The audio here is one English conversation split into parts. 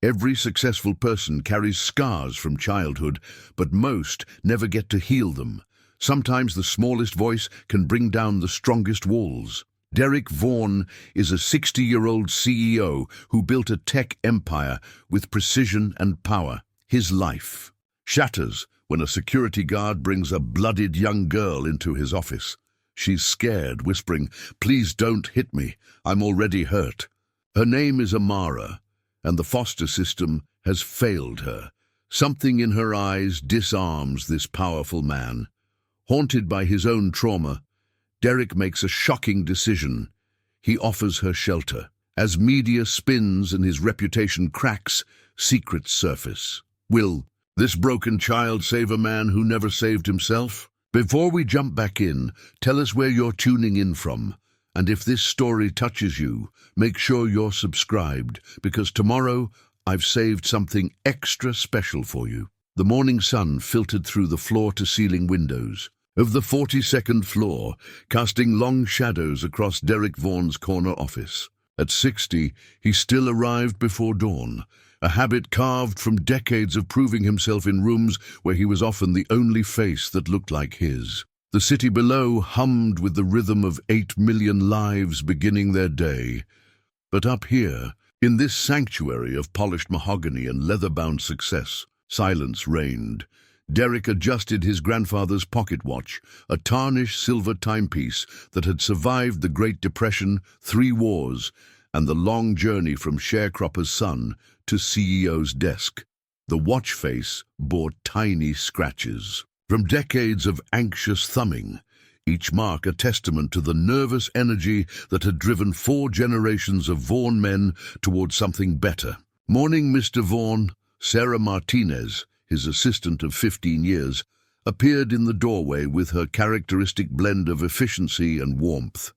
Every successful person carries scars from childhood, but most never get to heal them. Sometimes the smallest voice can bring down the strongest walls. Derrick Vaughn is a 60-year-old CEO who built a tech empire with precision and power. His life shatters when a security guard brings a bloodied young girl into his office. She's scared, whispering, "Please don't hit me, I'm already hurt." Her name is Amara, and the foster system has failed her. Something in her eyes disarms this powerful man. Haunted by his own trauma, Derrick makes a shocking decision. He offers her shelter. As media spins and his reputation cracks, secrets surface. Will this broken child save a man who never saved himself? Before we jump back in, tell us where you're tuning in from. And if this story touches you, make sure you're subscribed, because tomorrow I've saved something extra special for you. The morning sun filtered through the floor-to-ceiling windows of the 42nd floor, casting long shadows across Derrick Vaughn's corner office. At 60, he still arrived before dawn, a habit carved from decades of proving himself in rooms where he was often the only face that looked like his. The city below hummed with the rhythm of 8 million lives beginning their day. But up here, in this sanctuary of polished mahogany and leather-bound success, silence reigned. Derrick adjusted his grandfather's pocket watch, a tarnished silver timepiece that had survived the Great Depression, 3 wars, and the long journey from sharecropper's son to CEO's desk. The watch face bore tiny scratches from decades of anxious thumbing, each mark a testament to the nervous energy that had driven 4 generations of Vaughn men towards something better. "Morning, Mr. Vaughn." Sarah Martinez, his assistant of 15 years, appeared in the doorway with her characteristic blend of efficiency and warmth.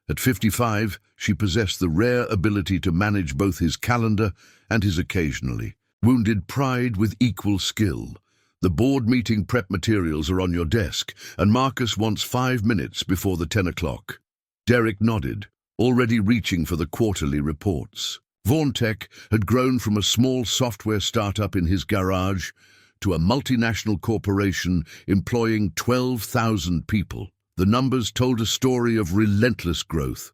At 55, she possessed the rare ability to manage both his calendar and his occasionally wounded pride with equal skill. "The board meeting prep materials are on your desk, and Marcus wants 5 minutes before the 10 o'clock. Derrick nodded, already reaching for the quarterly reports. Vaughn Tech had grown from a small software startup in his garage to a multinational corporation employing 12,000 people. The numbers told a story of relentless growth.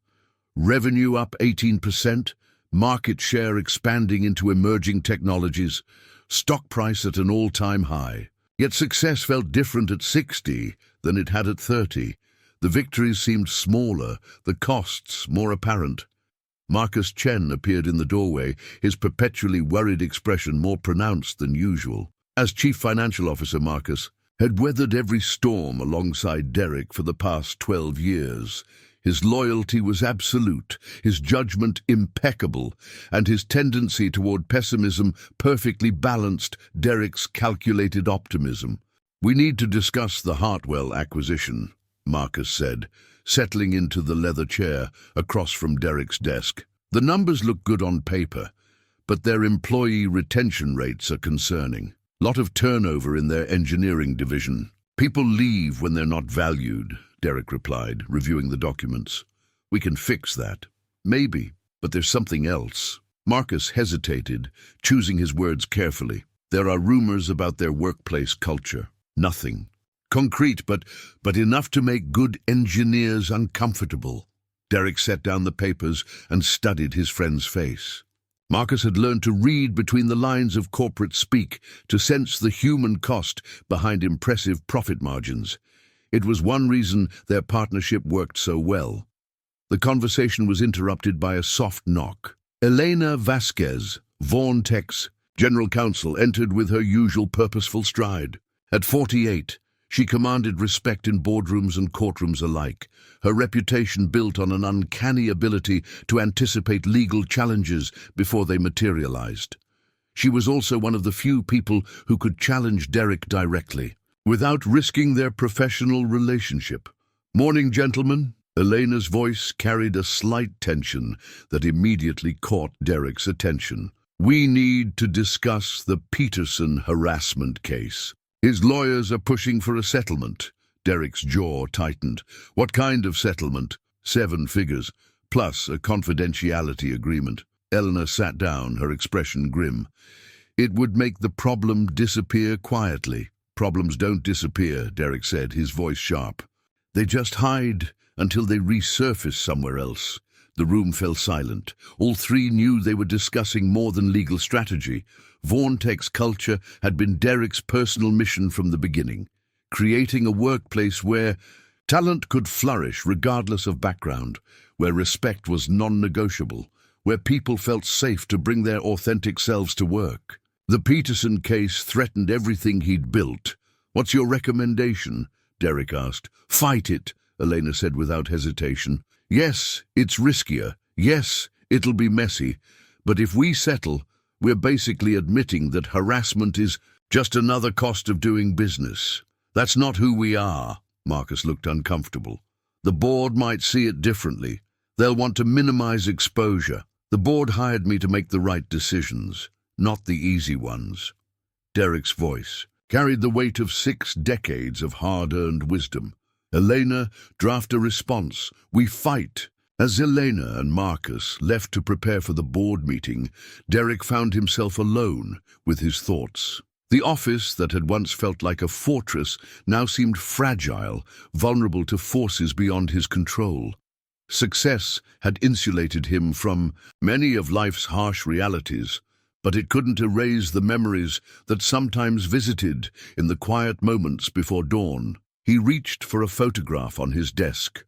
Revenue up 18%, market share expanding into emerging technologies, stock price at an all-time high. Yet success felt different at 60 than it had at 30. The victories seemed smaller, the costs more apparent. Marcus Chen appeared in the doorway, his perpetually worried expression more pronounced than usual. As Chief Financial Officer, Marcus had weathered every storm alongside Derrick for the past 12 years. His loyalty was absolute, his judgment impeccable, and his tendency toward pessimism perfectly balanced Derrick's calculated optimism. "We need to discuss the Hartwell acquisition," Marcus said, settling into the leather chair across from Derrick's desk. "The numbers look good on paper, but their employee retention rates are concerning. Lot of turnover in their engineering division. People leave when they're not valued," Derrick replied, reviewing the documents. "We can fix that." "Maybe, but there's something else." Marcus hesitated, choosing his words carefully. "There are rumors about their workplace culture." "Nothing concrete, but enough to make good engineers uncomfortable." Derrick set down the papers and studied his friend's face. Marcus had learned to read between the lines of corporate speak, to sense the human cost behind impressive profit margins. It was one reason their partnership worked so well. The conversation was interrupted by a soft knock. Elena Vasquez, Vaughn Tech's general counsel, entered with her usual purposeful stride. At 48, she commanded respect in boardrooms and courtrooms alike, her reputation built on an uncanny ability to anticipate legal challenges before they materialized. She was also one of the few people who could challenge Derrick directly, without risking their professional relationship. "Morning, gentlemen." Elena's voice carried a slight tension that immediately caught Derrick's attention. "We need to discuss the Peterson harassment case. His lawyers are pushing for a settlement." Derrick's jaw tightened. "What kind of settlement?" "7 figures, plus a confidentiality agreement." Eleanor sat down, her expression grim. It would make the problem disappear quietly. Problems don't disappear, Derrick said, his voice sharp. They just hide until they resurface somewhere else. The room fell silent. All three knew they were discussing more than legal strategy. Vaughn-Tech's culture had been Derrick's personal mission from the beginning, creating a workplace where talent could flourish regardless of background, where respect was non-negotiable, where people felt safe to bring their authentic selves to work. The Peterson case threatened everything he'd built. "What's your recommendation?" Derrick asked. "Fight it," Elena said without hesitation. "Yes, it's riskier. Yes, it'll be messy. But if we settle, we're basically admitting that harassment is just another cost of doing business. That's not who we are." Marcus looked uncomfortable. "The board might see it differently. They'll want to minimize exposure. The board hired me to make the right decisions, not the easy ones." Derrick's voice carried the weight of 6 decades of hard-earned wisdom. "Elena, draft a response. We fight." As Elena and Marcus left to prepare for the board meeting, Derrick found himself alone with his thoughts. The office that had once felt like a fortress now seemed fragile, vulnerable to forces beyond his control. Success had insulated him from many of life's harsh realities, but it couldn't erase the memories that sometimes visited in the quiet moments before dawn. He reached for a photograph on his desk.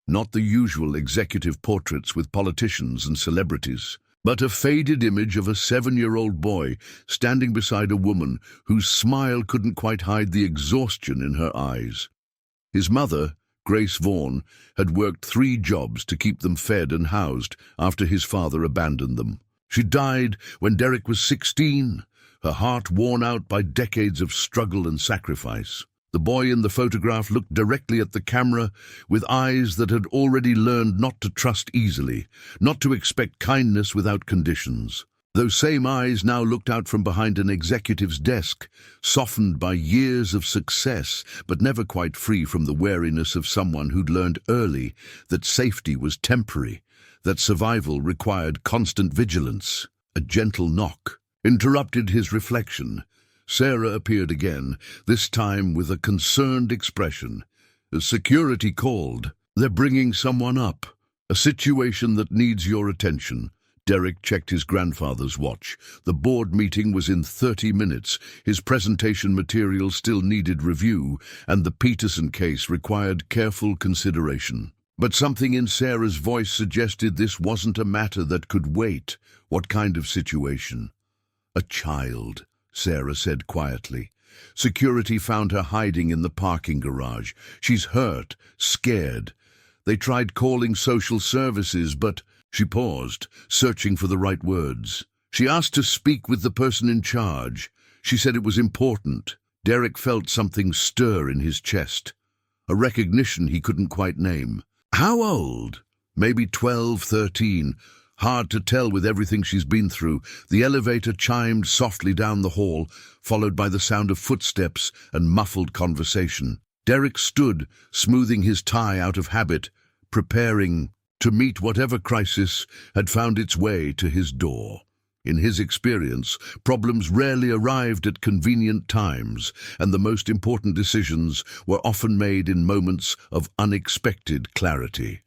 Not the usual executive portraits with politicians and celebrities, but a faded image of a 7-year-old boy standing beside a woman whose smile couldn't quite hide the exhaustion in her eyes. His mother, Grace Vaughn, had worked 3 jobs to keep them fed and housed after his father abandoned them. She died when Derrick was 16, her heart worn out by decades of struggle and sacrifice. The boy in the photograph looked directly at the camera with eyes that had already learned not to trust easily, not to expect kindness without conditions. Those same eyes now looked out from behind an executive's desk, softened by years of success, but never quite free from the wariness of someone who'd learned early that safety was temporary, that survival required constant vigilance. A gentle knock interrupted his reflection. Sarah appeared again, this time with a concerned expression. "Security called. They're bringing someone up. A situation that needs your attention." Derrick checked his grandfather's watch. The board meeting was in 30 minutes. His presentation material still needed review, and the Peterson case required careful consideration. But something in Sarah's voice suggested this wasn't a matter that could wait. "What kind of situation?" "A child," Sarah said quietly. "Security found her hiding in the parking garage. She's hurt, scared. They tried calling social services, but—" She paused, searching for the right words. "She asked to speak with the person in charge. She said it was important." Derrick felt something stir in his chest, a recognition he couldn't quite name. "How old?" "Maybe 12, 13. Hard to tell with everything she's been through." The elevator chimed softly down the hall, followed by the sound of footsteps and muffled conversation. Derrick stood, smoothing his tie out of habit, preparing to meet whatever crisis had found its way to his door. In his experience, problems rarely arrived at convenient times, and the most important decisions were often made in moments of unexpected clarity.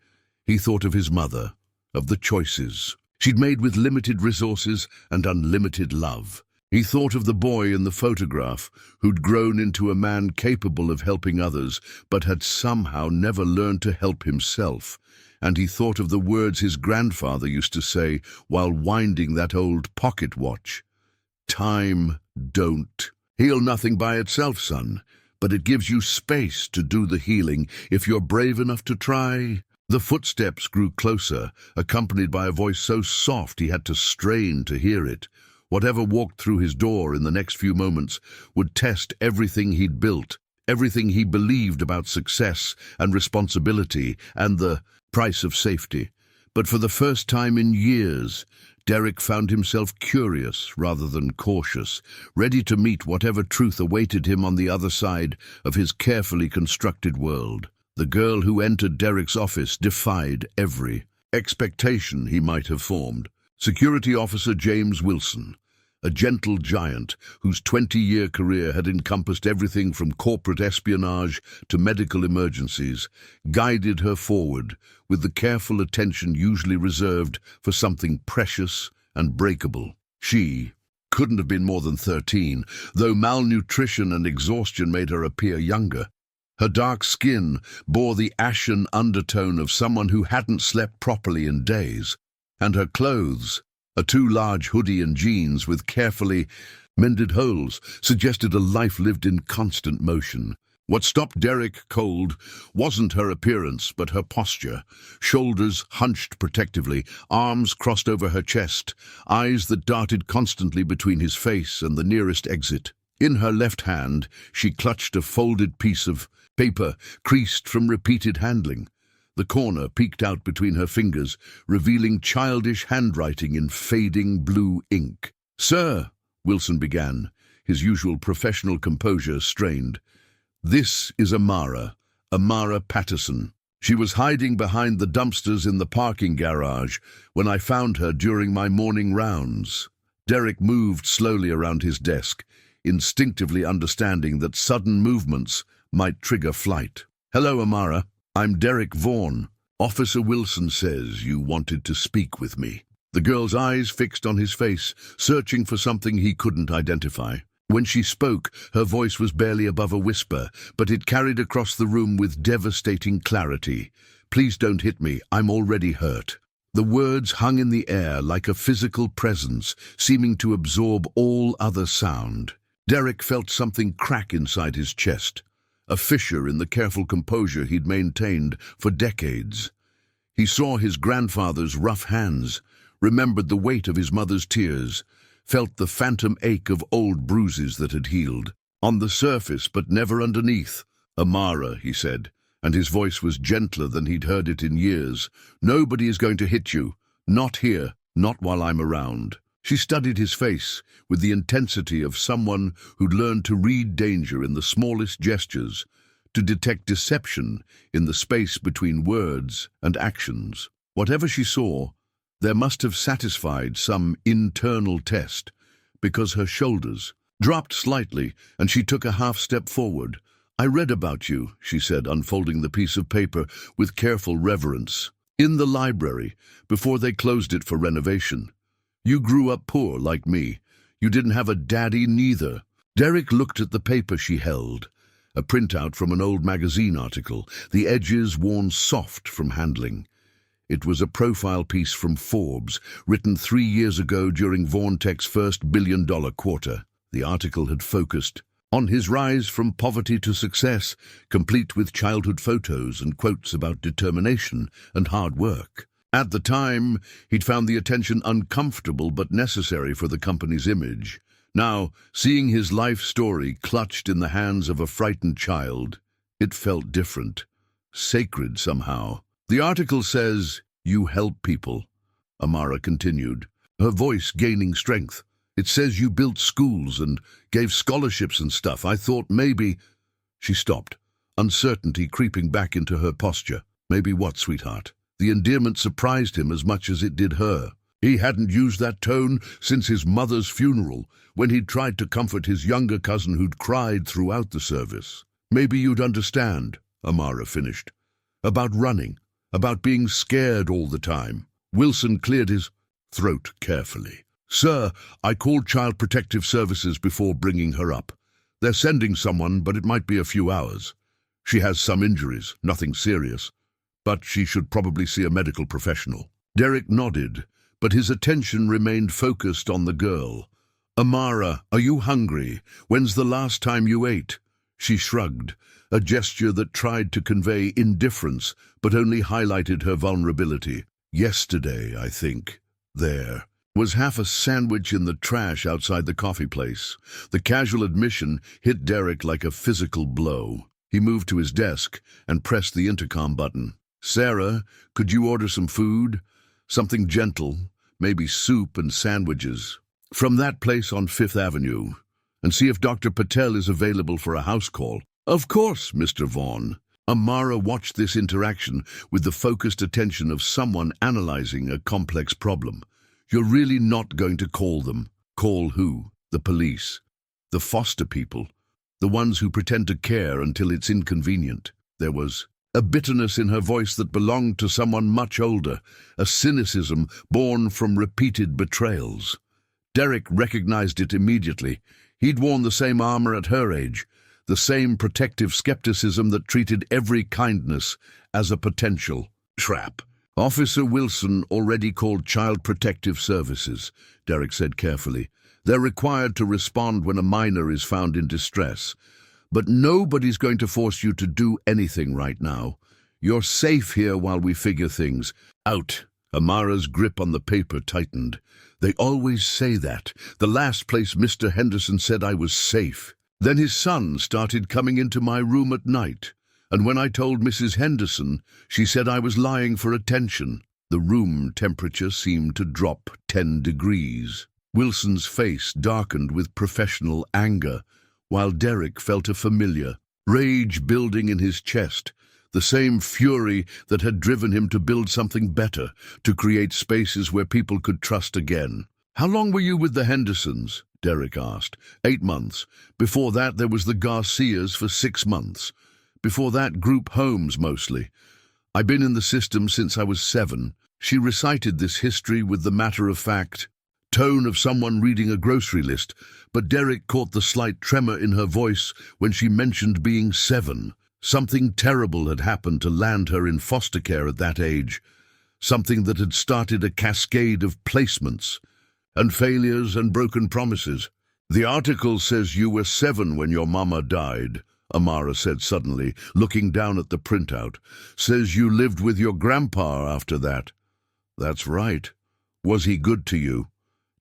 He thought of his mother, of the choices she'd made with limited resources and unlimited love. He thought of the boy in the photograph who'd grown into a man capable of helping others, but had somehow never learned to help himself. And he thought of the words his grandfather used to say while winding that old pocket watch. "Time don't heal nothing by itself, son, but it gives you space to do the healing if you're brave enough to try." The footsteps grew closer, accompanied by a voice so soft he had to strain to hear it. Whatever walked through his door in the next few moments would test everything he'd built, everything he believed about success and responsibility and the price of safety. But for the first time in years, Derrick found himself curious rather than cautious, ready to meet whatever truth awaited him on the other side of his carefully constructed world. The girl who entered Derrick's office defied every expectation he might have formed. Security Officer James Wilson, a gentle giant whose 20-year career had encompassed everything from corporate espionage to medical emergencies, guided her forward with the careful attention usually reserved for something precious and breakable. She couldn't have been more than 13, though malnutrition and exhaustion made her appear younger. Her dark skin bore the ashen undertone of someone who hadn't slept properly in days, and her clothes, a too large hoodie and jeans with carefully mended holes, suggested a life lived in constant motion. What stopped Derrick cold wasn't her appearance, but her posture. Shoulders hunched protectively, arms crossed over her chest, eyes that darted constantly between his face and the nearest exit. In her left hand, she clutched a folded piece of paper, creased from repeated handling. The corner peeked out between her fingers, revealing childish handwriting in fading blue ink. "Sir," Wilson began, his usual professional composure strained. "This is Amara Patterson. She was hiding behind the dumpsters in the parking garage when I found her during my morning rounds." Derrick moved slowly around his desk, instinctively understanding that sudden movements might trigger flight. "Hello, Amara. I'm Derrick Vaughn. Officer Wilson says you wanted to speak with me." The girl's eyes fixed on his face, searching for something he couldn't identify. When she spoke, her voice was barely above a whisper, but it carried across the room with devastating clarity. "Please don't hit me. I'm already hurt." The words hung in the air like a physical presence, seeming to absorb all other sound. Derrick felt something crack inside his chest, a fissure in the careful composure he'd maintained for decades. He saw his grandfather's rough hands, remembered the weight of his mother's tears, felt the phantom ache of old bruises that had healed. On the surface, but never underneath. "Amara," he said, and his voice was gentler than he'd heard it in years. "Nobody is going to hit you. Not here. Not while I'm around." She studied his face with the intensity of someone who'd learned to read danger in the smallest gestures, to detect deception in the space between words and actions. Whatever she saw, there must have satisfied some internal test, because her shoulders dropped slightly and she took a half-step forward. "I read about you," she said, unfolding the piece of paper with careful reverence. "In the library, before they closed it for renovation. You grew up poor, like me. You didn't have a daddy neither." Derrick looked at the paper she held, a printout from an old magazine article, the edges worn soft from handling. It was a profile piece from Forbes, written 3 years ago during Vaughn-Tech's first billion-dollar quarter. The article had focused on his rise from poverty to success, complete with childhood photos and quotes about determination and hard work. At the time, he'd found the attention uncomfortable but necessary for the company's image. Now, seeing his life story clutched in the hands of a frightened child, it felt different, sacred somehow. "The article says you help people," Amara continued, her voice gaining strength. "It says you built schools and gave scholarships and stuff. I thought maybe—" She stopped, uncertainty creeping back into her posture. "Maybe what, sweetheart?" The endearment surprised him as much as it did her. He hadn't used that tone since his mother's funeral, when he'd tried to comfort his younger cousin who'd cried throughout the service. "Maybe you'd understand," Amara finished. "About running, about being scared all the time." Wilson cleared his throat carefully. "Sir, I called Child Protective Services before bringing her up. They're sending someone, but it might be a few hours. She has some injuries, nothing serious, but she should probably see a medical professional." Derrick nodded, but his attention remained focused on the girl. "Amara, are you hungry? When's the last time you ate?" She shrugged, a gesture that tried to convey indifference, but only highlighted her vulnerability. "Yesterday, I think. There was half a sandwich in the trash outside the coffee place." The casual admission hit Derrick like a physical blow. He moved to his desk and pressed the intercom button. "Sarah, could you order some food? Something gentle, maybe soup and sandwiches, from that place on 5th Avenue. And see if Dr. Patel is available for a house call." "Of course, Mr. Vaughn." Amara watched this interaction with the focused attention of someone analyzing a complex problem. You're really not going to call them. Call who? The police. The foster people. The ones who pretend to care until it's inconvenient. There was a bitterness in her voice that belonged to someone much older, a cynicism born from repeated betrayals. Derrick recognized it immediately. He'd worn the same armor at her age, the same protective skepticism that treated every kindness as a potential trap. Officer Wilson already called Child Protective Services, Derrick said carefully. They're required to respond when a minor is found in distress. But nobody's going to force you to do anything right now. You're safe here while we figure things out. Amara's grip on the paper tightened. They always say that. The last place Mr. Henderson said I was safe. Then his son started coming into my room at night. And when I told Mrs. Henderson, she said I was lying for attention. The room temperature seemed to drop 10 degrees. Wilson's face darkened with professional anger, while Derrick felt a familiar rage building in his chest, the same fury that had driven him to build something better, to create spaces where people could trust again. How long were you with the Hendersons? Derrick asked. 8 months. Before that, there was the Garcias for 6 months. Before that, group homes mostly. I've been in the system since I was 7. She recited this history with the matter-of-fact tone of someone reading a grocery list, but Derrick caught the slight tremor in her voice when she mentioned being 7. Something terrible had happened to land her in foster care at that age, something that had started a cascade of placements and failures and broken promises. The article says you were 7 when your mama died, Amara said suddenly, looking down at the printout. Says you lived with your grandpa after that. That's right. Was he good to you?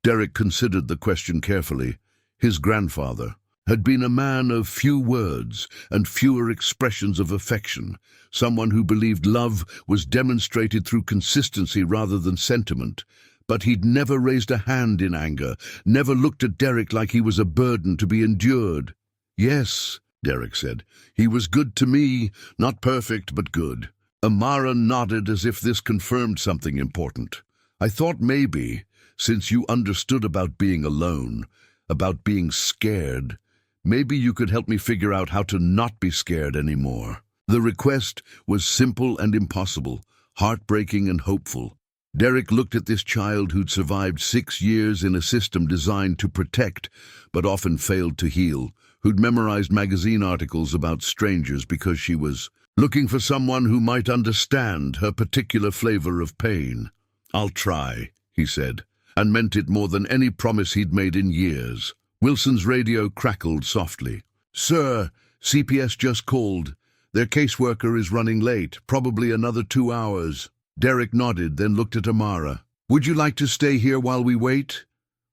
Derrick considered the question carefully. His grandfather had been a man of few words and fewer expressions of affection, someone who believed love was demonstrated through consistency rather than sentiment. But he'd never raised a hand in anger, never looked at Derrick like he was a burden to be endured. Yes, Derrick said. He was good to me, not perfect, but good. Amara nodded as if this confirmed something important. I thought maybe, since you understood about being alone, about being scared, maybe you could help me figure out how to not be scared anymore. The request was simple and impossible, heartbreaking and hopeful. Derrick looked at this child who'd survived 6 years in a system designed to protect, but often failed to heal, who'd memorized magazine articles about strangers because she was looking for someone who might understand her particular flavor of pain. I'll try, he said, and meant it more than any promise he'd made in years. Wilson's radio crackled softly. Sir, CPS just called. Their caseworker is running late, probably another 2 hours. Derrick nodded, then looked at Amara. Would you like to stay here while we wait?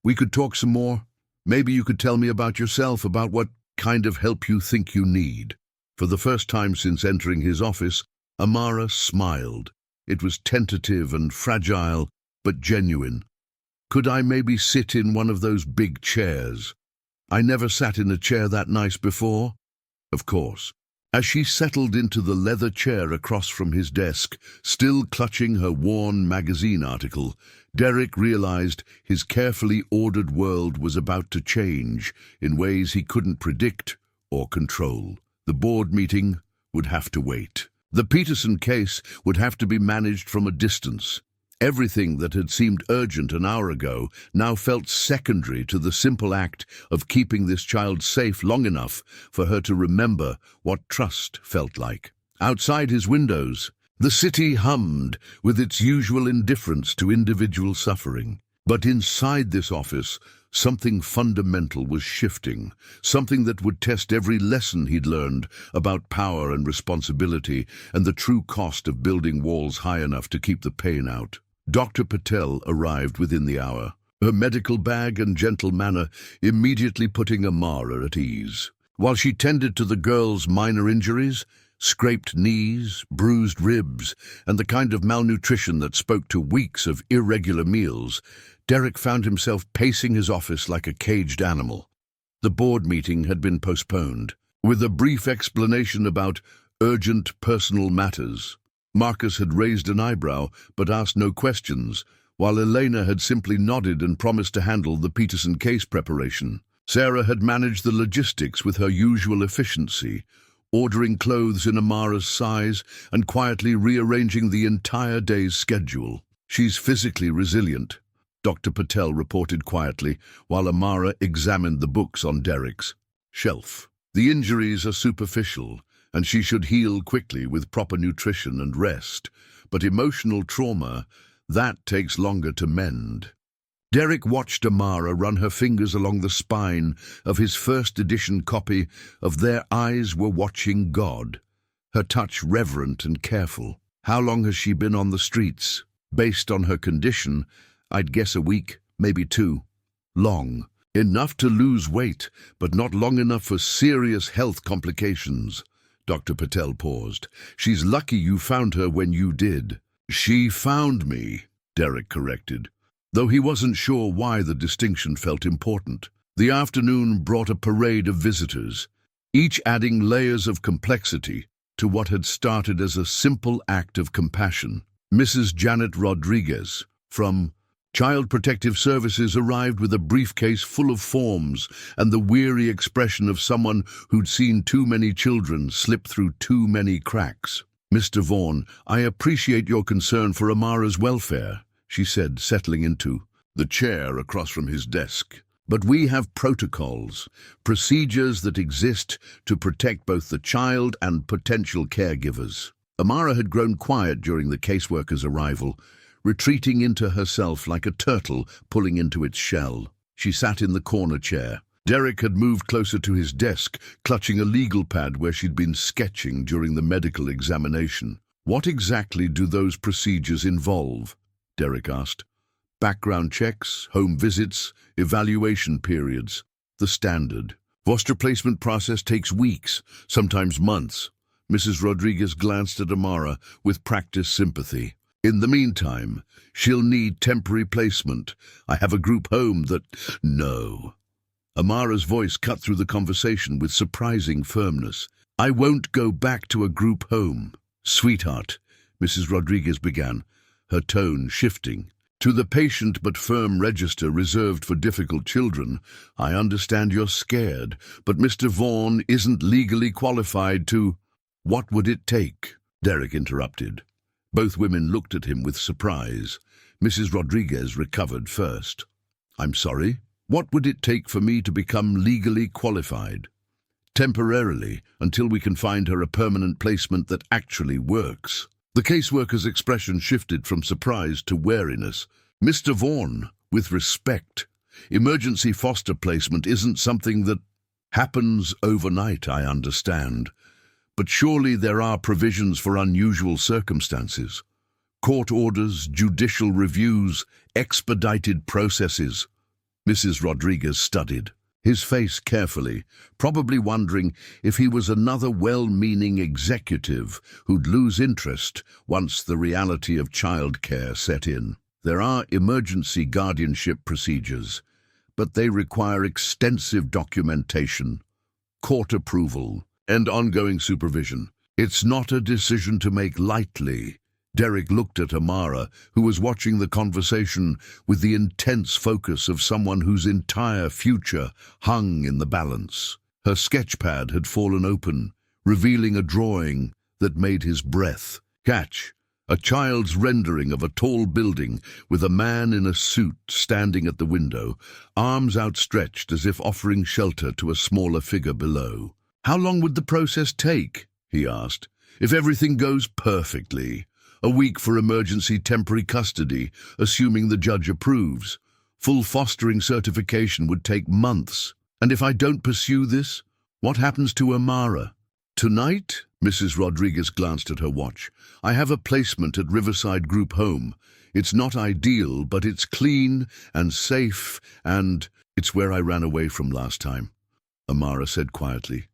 We could talk some more. Maybe you could tell me about yourself, about what kind of help you think you need. For the first time since entering his office, Amara smiled. It was tentative and fragile, but genuine. Could I maybe sit in one of those big chairs? I never sat in a chair that nice before. Of course. As she settled into the leather chair across from his desk, still clutching her worn magazine article, Derrick realized his carefully ordered world was about to change in ways he couldn't predict or control. The board meeting would have to wait. The Peterson case would have to be managed from a distance. Everything that had seemed urgent an hour ago now felt secondary to the simple act of keeping this child safe long enough for her to remember what trust felt like. Outside his windows, the city hummed with its usual indifference to individual suffering. But inside this office, something fundamental was shifting, something that would test every lesson he'd learned about power and responsibility and the true cost of building walls high enough to keep the pain out. Dr. Patel arrived within the hour, her medical bag and gentle manner immediately putting Amara at ease. While she tended to the girl's minor injuries, scraped knees, bruised ribs, and the kind of malnutrition that spoke to weeks of irregular meals, Derrick found himself pacing his office like a caged animal. The board meeting had been postponed, with a brief explanation about urgent personal matters. Marcus had raised an eyebrow, but asked no questions, while Elena had simply nodded and promised to handle the Peterson case preparation. Sarah had managed the logistics with her usual efficiency, ordering clothes in Amara's size and quietly rearranging the entire day's schedule. "She's physically resilient," Dr. Patel reported quietly, while Amara examined the books on Derrick's shelf. "The injuries are superficial, and she should heal quickly with proper nutrition and rest. But emotional trauma, that takes longer to mend." Derrick watched Amara run her fingers along the spine of his first edition copy of Their Eyes Were Watching God, her touch reverent and careful. "How long has she been on the streets?" "Based on her condition, I'd guess a week, maybe 2. Long. Enough to lose weight, but not long enough for serious health complications." Dr. Patel paused. "She's lucky you found her when you did." "She found me," Derrick corrected, though he wasn't sure why the distinction felt important. The afternoon brought a parade of visitors, each adding layers of complexity to what had started as a simple act of compassion. Mrs. Janet Rodriguez, from Child Protective Services, arrived with a briefcase full of forms and the weary expression of someone who'd seen too many children slip through too many cracks. "Mr. Vaughn, I appreciate your concern for Amara's welfare," she said, settling into the chair across from his desk. "But we have protocols, procedures that exist to protect both the child and potential caregivers." Amara had grown quiet during the caseworker's arrival, retreating into herself like a turtle pulling into its shell. She sat in the corner chair. Derrick had moved closer to his desk, clutching a legal pad where she'd been sketching during the medical examination. "What exactly do those procedures involve?" Derrick asked. "Background checks, home visits, evaluation periods. The standard. Foster placement process takes weeks, sometimes months." Mrs. Rodriguez glanced at Amara with practiced sympathy. "In the meantime, she'll need temporary placement. I have a group home that—" "No." Amara's voice cut through the conversation with surprising firmness. "I won't go back to a group home." "Sweetheart," Mrs. Rodriguez began, her tone shifting. "To the patient but firm register reserved for difficult children, I understand you're scared, but Mr. Vaughn isn't legally qualified to—" "What would it take?" Derrick interrupted. Both women looked at him with surprise. Mrs. Rodriguez recovered first. "I'm sorry? What would it take for me to become legally qualified?" "Temporarily, until we can find her a permanent placement that actually works." The caseworker's expression shifted from surprise to wariness. "Mr. Vaughn, with respect, emergency foster placement isn't something that happens overnight, I understand. But surely there are provisions for unusual circumstances. Court orders, judicial reviews, expedited processes." Mrs. Rodriguez studied his face carefully, probably wondering if he was another well-meaning executive who'd lose interest once the reality of childcare set in. "There are emergency guardianship procedures, but they require extensive documentation, court approval, and ongoing supervision. It's not a decision to make lightly." Derrick looked at Amara, who was watching the conversation with the intense focus of someone whose entire future hung in the balance. Her sketchpad had fallen open, revealing a drawing that made his breath catch. A child's rendering of a tall building with a man in a suit standing at the window, arms outstretched as if offering shelter to a smaller figure below. "How long would the process take?" he asked. "If everything goes perfectly. A week for emergency temporary custody, assuming the judge approves. Full fostering certification would take months. And if I don't pursue this, what happens to Amara?" "Tonight," Mrs. Rodriguez glanced at her watch, "I have a placement at Riverside Group Home. It's not ideal, but it's clean and safe, and it's where I ran away from last time," Amara said quietly.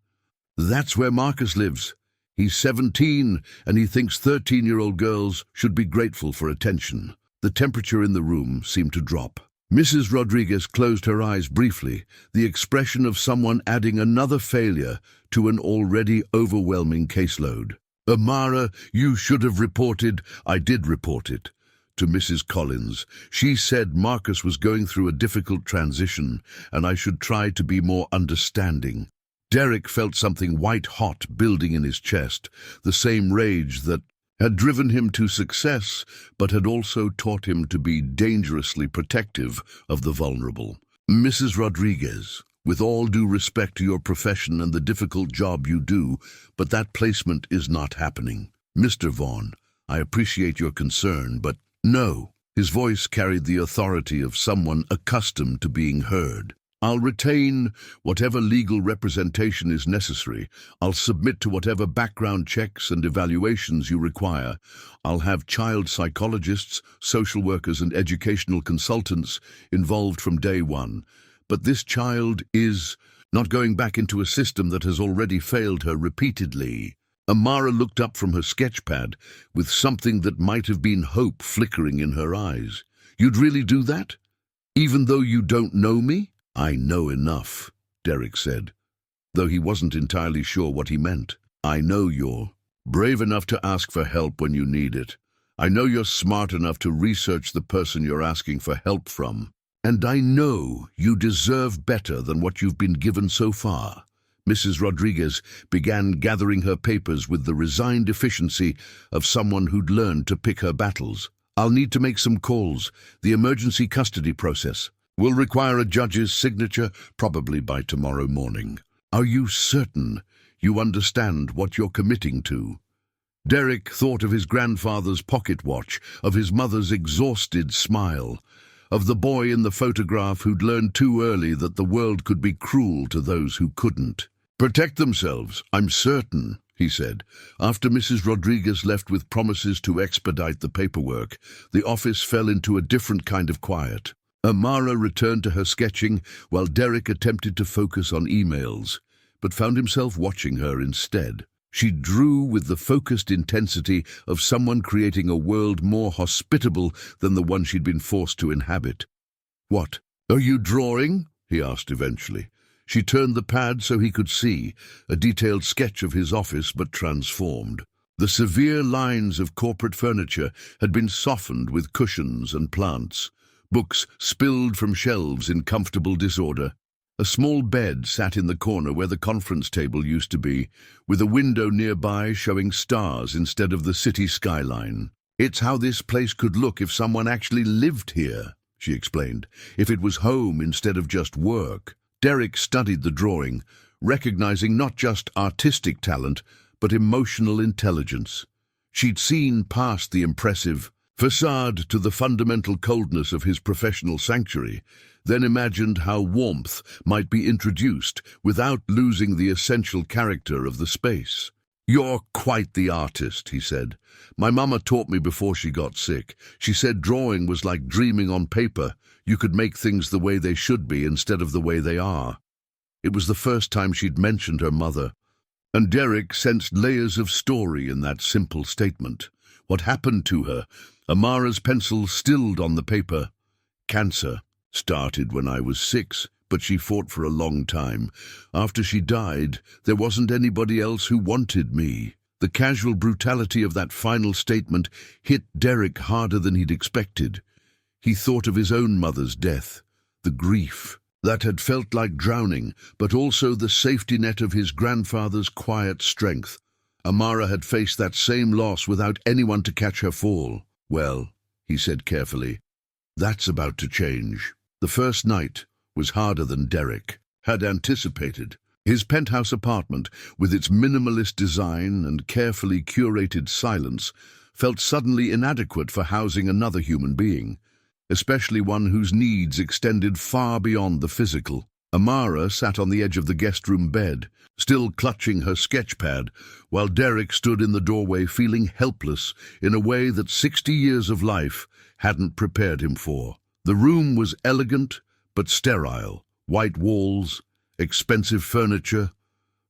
"That's where Marcus lives. He's 17, and he thinks 13-year-old girls should be grateful for attention." The temperature in the room seemed to drop. Mrs. Rodriguez closed her eyes briefly, the expression of someone adding another failure to an already overwhelming caseload. "Amara, you should have reported." "I did report it. to Mrs. Collins. She said Marcus was going through a difficult transition and I should try to be more understanding. Derrick felt something white-hot building in his chest, the same rage that had driven him to success, but had also taught him to be dangerously protective of the vulnerable. Mrs. Rodriguez, with all due respect to your profession and the difficult job you do, but that placement is not happening. Mr. Vaughn, I appreciate your concern, but no. His voice carried the authority of someone accustomed to being heard. I'll retain whatever legal representation is necessary. I'll submit to whatever background checks and evaluations you require. I'll have child psychologists, social workers, and educational consultants involved from day one. But this child is not going back into a system that has already failed her repeatedly. Amara looked up from her sketchpad with something that might have been hope flickering in her eyes. You'd really do that? Even though you don't know me? I know enough, Derrick said, though he wasn't entirely sure what he meant. I know you're brave enough to ask for help when you need it. I know you're smart enough to research the person you're asking for help from. And I know you deserve better than what you've been given so far. Mrs. Rodriguez began gathering her papers with the resigned efficiency of someone who'd learned to pick her battles. I'll need to make some calls. The emergency custody process will require a judge's signature, probably by tomorrow morning. Are you certain you understand what you're committing to? Derrick thought of his grandfather's pocket watch, of his mother's exhausted smile, of the boy in the photograph who'd learned too early that the world could be cruel to those who couldn't. Protect themselves, I'm certain, he said. After Mrs. Rodriguez left with promises to expedite the paperwork, the office fell into a different kind of quiet. Amara returned to her sketching while Derrick attempted to focus on emails, but found himself watching her instead. She drew with the focused intensity of someone creating a world more hospitable than the one she'd been forced to inhabit. What, are you drawing? He asked eventually. She turned the pad so he could see, a detailed sketch of his office but transformed. The severe lines of corporate furniture had been softened with cushions and plants. Books spilled from shelves in comfortable disorder. A small bed sat in the corner where the conference table used to be, with a window nearby showing stars instead of the city skyline. It's how this place could look if someone actually lived here, she explained, if it was home instead of just work. Derrick studied the drawing, recognizing not just artistic talent, but emotional intelligence. She'd seen past the impressive facade to the fundamental coldness of his professional sanctuary, then imagined how warmth might be introduced without losing the essential character of the space. You're quite the artist, he said. My mama taught me before she got sick. She said drawing was like dreaming on paper. You could make things the way they should be instead of the way they are. It was the first time she'd mentioned her mother, and Derrick sensed layers of story in that simple statement. What happened to her? Amara's pencil stilled on the paper. Cancer. Started when I was 6, but she fought for a long time. After she died, there wasn't anybody else who wanted me. The casual brutality of that final statement hit Derrick harder than he'd expected. He thought of his own mother's death, the grief that had felt like drowning, but also the safety net of his grandfather's quiet strength. Amara had faced that same loss without anyone to catch her fall. Well, he said carefully, that's about to change. The first night was harder than Derrick had anticipated. His penthouse apartment, with its minimalist design and carefully curated silence, felt suddenly inadequate for housing another human being, especially one whose needs extended far beyond the physical. Amara sat on the edge of the guest room bed, still clutching her sketchpad, while Derrick stood in the doorway feeling helpless in a way that 60 years of life hadn't prepared him for. The room was elegant but sterile. White walls, expensive furniture,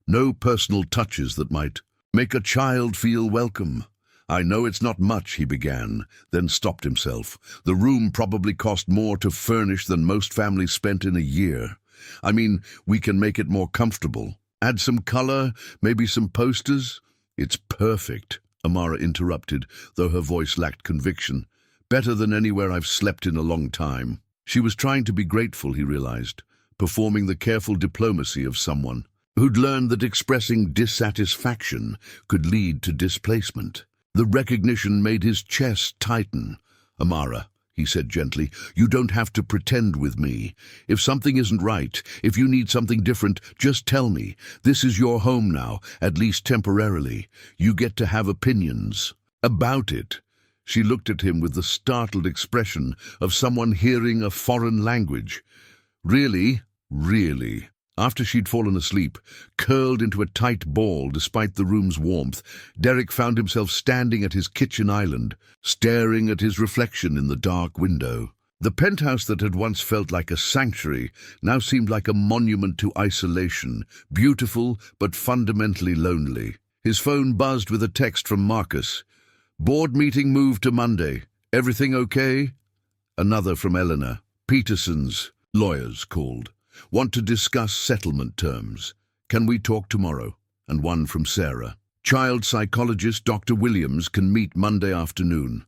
no personal touches that might make a child feel welcome. I know it's not much, he began, then stopped himself. The room probably cost more to furnish than most families spent in a year. I mean, we can make it more comfortable. Add some color, maybe some posters. It's perfect, Amara interrupted, though her voice lacked conviction. Better than anywhere I've slept in a long time. She was trying to be grateful, he realized, performing the careful diplomacy of someone who'd learned that expressing dissatisfaction could lead to displacement. The recognition made his chest tighten. "Amara," he said gently, "you don't have to pretend with me. If something isn't right, if you need something different, just tell me. This is your home now, at least temporarily. You get to have opinions about it." She looked at him with the startled expression of someone hearing a foreign language. "Really? Really?" After she'd fallen asleep, curled into a tight ball despite the room's warmth, Derrick found himself standing at his kitchen island, staring at his reflection in the dark window. The penthouse that had once felt like a sanctuary now seemed like a monument to isolation, beautiful but fundamentally lonely. His phone buzzed with a text from Marcus. "Board meeting moved to Monday. Everything okay?" Another from Eleanor. "Peterson's lawyers called. Want to discuss settlement terms. Can we talk tomorrow?" And one from Sarah. "Child psychologist Dr. Williams can meet Monday afternoon.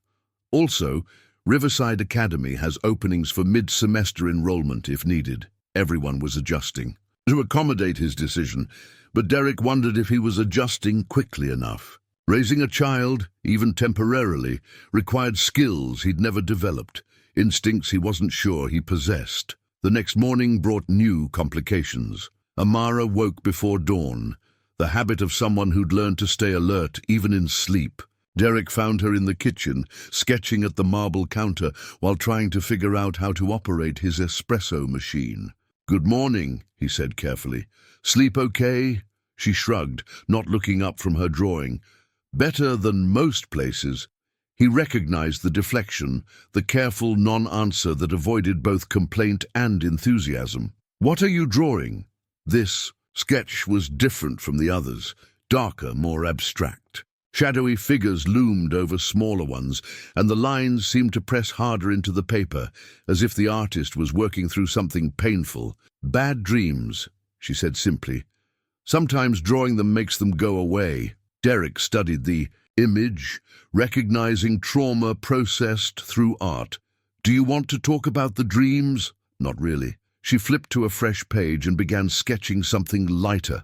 Also, Riverside Academy has openings for mid-semester enrollment if needed." Everyone was adjusting to accommodate his decision, but Derrick wondered if he was adjusting quickly enough. Raising a child, even temporarily, required skills he'd never developed, instincts he wasn't sure he possessed. The next morning brought new complications. Amara woke before dawn, the habit of someone who'd learned to stay alert even in sleep. Derrick found her in the kitchen, sketching at the marble counter while trying to figure out how to operate his espresso machine. "Good morning," he said carefully. "Sleep okay?" She shrugged, not looking up from her drawing. Better than most places. He recognized the deflection, the careful non-answer that avoided both complaint and enthusiasm. "What are you drawing?" This sketch was different from the others, darker, more abstract. Shadowy figures loomed over smaller ones, and the lines seemed to press harder into the paper, as if the artist was working through something painful. "Bad dreams," she said simply. "Sometimes drawing them makes them go away." Derrick studied the image, recognizing trauma processed through art. "Do you want to talk about the dreams?" "Not really." She flipped to a fresh page and began sketching something lighter.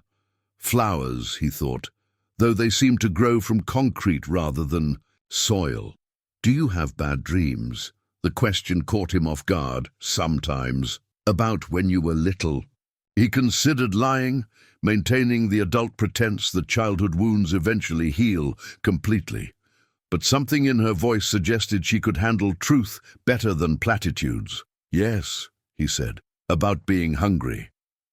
Flowers, he thought, though they seemed to grow from concrete rather than soil. "Do you have bad dreams?" The question caught him off guard, sometimes. "About when you were little." He considered lying, maintaining the adult pretense that childhood wounds eventually heal completely. But something in her voice suggested she could handle truth better than platitudes. "Yes," he said, "about being hungry,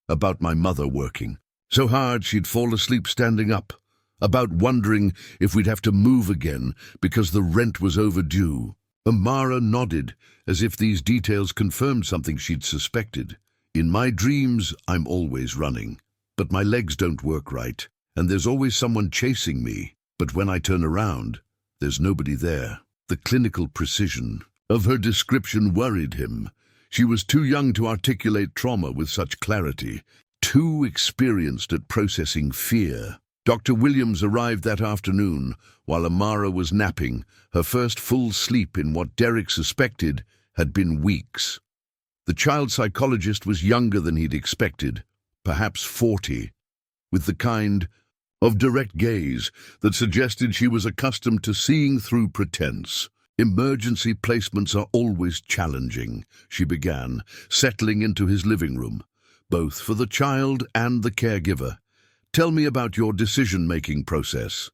about my mother working so hard she'd fall asleep standing up, about wondering if we'd have to move again because the rent was overdue." Amara nodded, as if these details confirmed something she'd suspected. "In my dreams, I'm always running. But my legs don't work right, and there's always someone chasing me. But when I turn around, there's nobody there." The clinical precision of her description worried him. She was too young to articulate trauma with such clarity, too experienced at processing fear. Dr. Williams arrived that afternoon, while Amara was napping, her first full sleep in what Derrick suspected had been weeks. The child psychologist was younger than he'd expected, perhaps 40, with the kind of direct gaze that suggested she was accustomed to seeing through pretense. "Emergency placements are always challenging," she began, settling into his living room, both for the child and the caregiver. "Tell me about your decision-making process."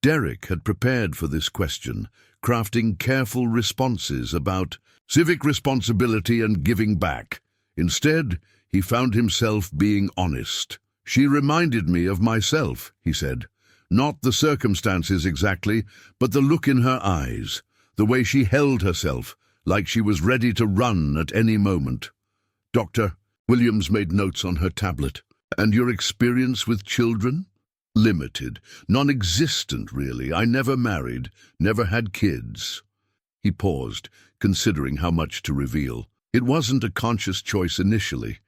Derrick had prepared for this question, crafting careful responses about civic responsibility and giving back. Instead, he found himself being honest. "She reminded me of myself," he said. "Not the circumstances exactly, but the look in her eyes, the way she held herself, like she was ready to run at any moment." "Dr." Williams made notes on her tablet. "And your experience with children?" "Limited. Non-existent, really. I never married, never had kids." He paused, considering how much to reveal. "It wasn't a conscious choice initially.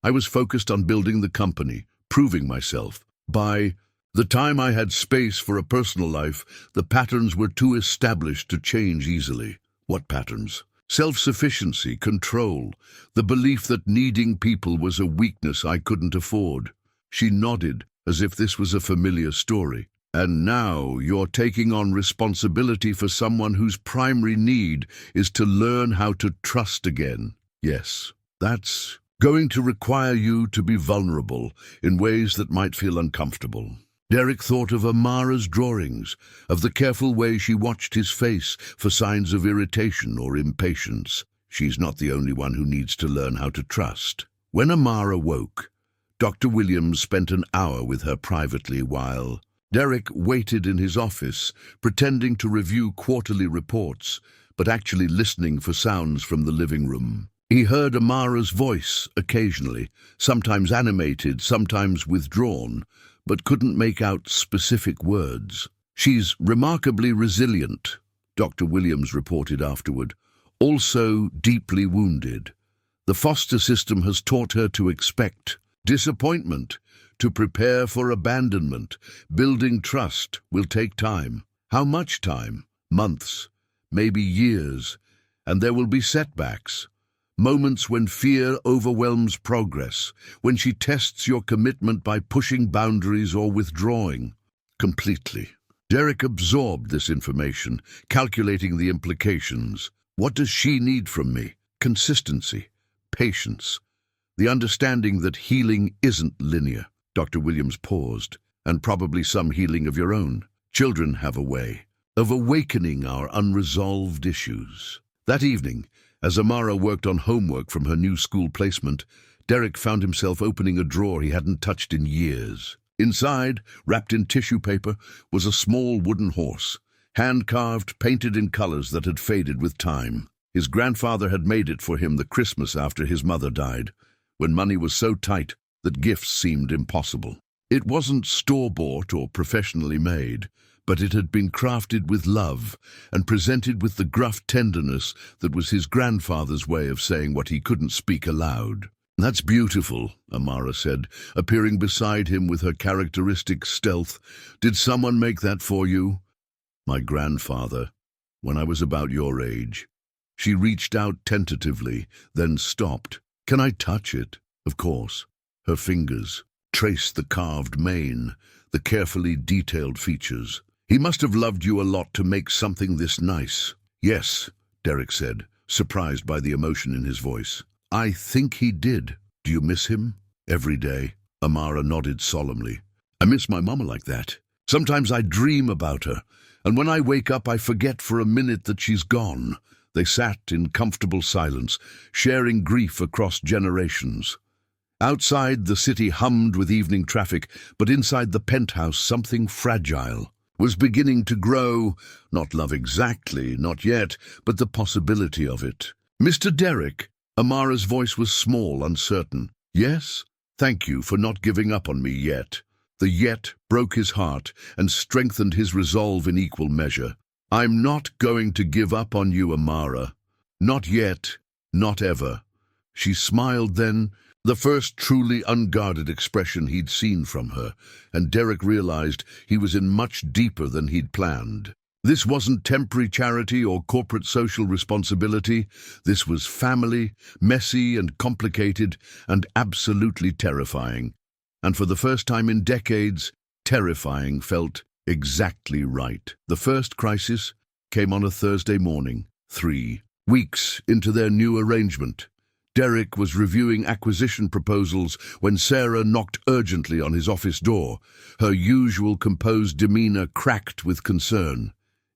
I was focused on building the company, proving myself. By the time I had space for a personal life, the patterns were too established to change easily." What patterns? Self-sufficiency, control, the belief that needing people was a weakness I couldn't afford. She nodded, as if this was a familiar story. And now you're taking on responsibility for someone whose primary need is to learn how to trust again. Yes, that's going to require you to be vulnerable in ways that might feel uncomfortable. Derrick thought of Amara's drawings, of the careful way she watched his face for signs of irritation or impatience. She's not the only one who needs to learn how to trust. When Amara woke, Dr. Williams spent an hour with her privately while Derrick waited in his office, pretending to review quarterly reports, but actually listening for sounds from the living room. He heard Amara's voice occasionally, sometimes animated, sometimes withdrawn, but couldn't make out specific words. She's remarkably resilient, Dr. Williams reported afterward, also deeply wounded. The foster system has taught her to expect disappointment, to prepare for abandonment. Building trust will take time. How much time? Months, maybe years, and there will be setbacks. Moments when fear overwhelms progress, when she tests your commitment by pushing boundaries or withdrawing completely. Derrick absorbed this information, calculating the implications. What does she need from me? Consistency, patience, the understanding that healing isn't linear. Dr. Williams paused. And probably some healing of your own. Children have a way of awakening our unresolved issues. That evening, as Amara worked on homework from her new school placement, Derrick found himself opening a drawer he hadn't touched in years. Inside, wrapped in tissue paper, was a small wooden horse, hand-carved, painted in colors that had faded with time. His grandfather had made it for him the Christmas after his mother died, when money was so tight that gifts seemed impossible. It wasn't store-bought or professionally made, but it had been crafted with love and presented with the gruff tenderness that was his grandfather's way of saying what he couldn't speak aloud. "That's beautiful," Amara said, appearing beside him with her characteristic stealth. "Did someone make that for you?" "My grandfather, when I was about your age." She reached out tentatively, then stopped. "Can I touch it?" Of course. Her fingers traced the carved mane, the carefully detailed features. "He must have loved you a lot to make something this nice." "Yes," Derrick said, surprised by the emotion in his voice. "I think he did. Do you miss him?" "Every day." Amara nodded solemnly. "I miss my mama like that. Sometimes I dream about her, and when I wake up I forget for a minute that she's gone." They sat in comfortable silence, sharing grief across generations. Outside, the city hummed with evening traffic, but inside the penthouse something fragile was beginning to grow. Not love exactly, not yet, but the possibility of it. "Mr. Derrick," Amara's voice was small, uncertain. "Yes? Thank you for not giving up on me yet." The yet broke his heart and strengthened his resolve in equal measure. "I'm not going to give up on you, Amara. Not yet, not ever." She smiled then, the first truly unguarded expression he'd seen from her, and Derrick realized he was in much deeper than he'd planned. This wasn't temporary charity or corporate social responsibility. This was family, messy and complicated, and absolutely terrifying. And for the first time in decades, terrifying felt exactly right. The first crisis came on a Thursday morning, 3 weeks into their new arrangement. Derrick was reviewing acquisition proposals when Sarah knocked urgently on his office door. Her usual composed demeanor cracked with concern.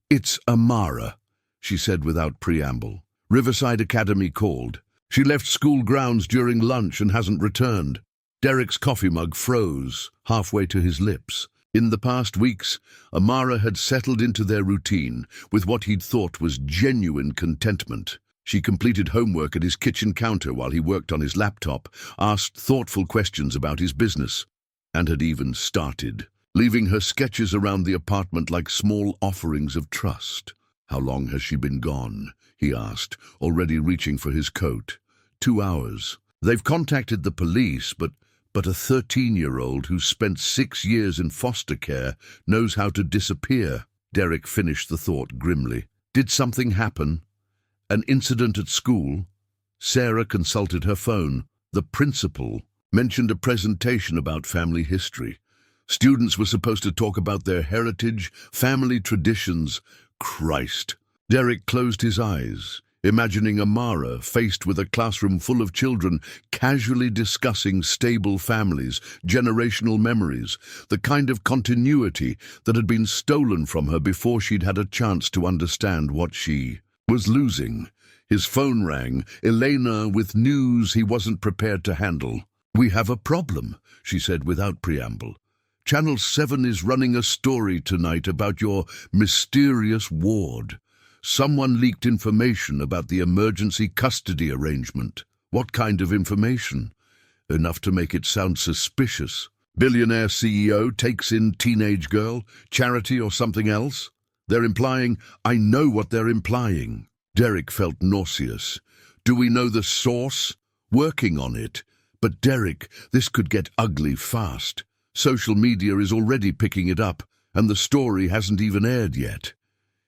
"It's Amara," she said without preamble. "Riverside Academy called. She left school grounds during lunch and hasn't returned." Derrick's coffee mug froze halfway to his lips. In the past weeks, Amara had settled into their routine with what he'd thought was genuine contentment. She completed homework at his kitchen counter while he worked on his laptop, asked thoughtful questions about his business, and had even started, leaving her sketches around the apartment like small offerings of trust. "How long has she been gone?" he asked, already reaching for his coat. 2 hours. "They've contacted the police, but a 13-year-old who spent 6 years in foster care knows how to disappear." Derrick finished the thought grimly. "Did something happen?" An incident at school? Sarah consulted her phone. The principal mentioned a presentation about family history. Students were supposed to talk about their heritage, family traditions. Christ. Derrick closed his eyes, imagining Amara faced with a classroom full of children casually discussing stable families, generational memories, the kind of continuity that had been stolen from her before she'd had a chance to understand what she was losing. His phone rang, Elena with news he wasn't prepared to handle. "We have a problem," she said without preamble. "Channel 7 is running a story tonight about your mysterious ward. Someone leaked information about the emergency custody arrangement." "What kind of information?" "Enough to make it sound suspicious. Billionaire CEO takes in teenage girl, charity or something else?" "They're implying—" "I know what they're implying." Derrick felt nauseous. "Do we know the source?" "Working on it. But Derrick, this could get ugly fast. Social media is already picking it up, and the story hasn't even aired yet."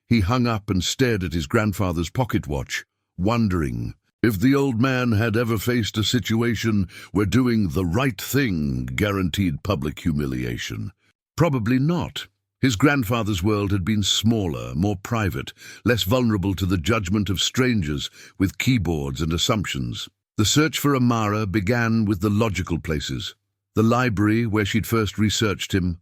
He hung up and stared at his grandfather's pocket watch, wondering if the old man had ever faced a situation where doing the right thing guaranteed public humiliation. Probably not. His grandfather's world had been smaller, more private, less vulnerable to the judgment of strangers with keyboards and assumptions. The search for Amara began with the logical places. The library where she'd first researched him,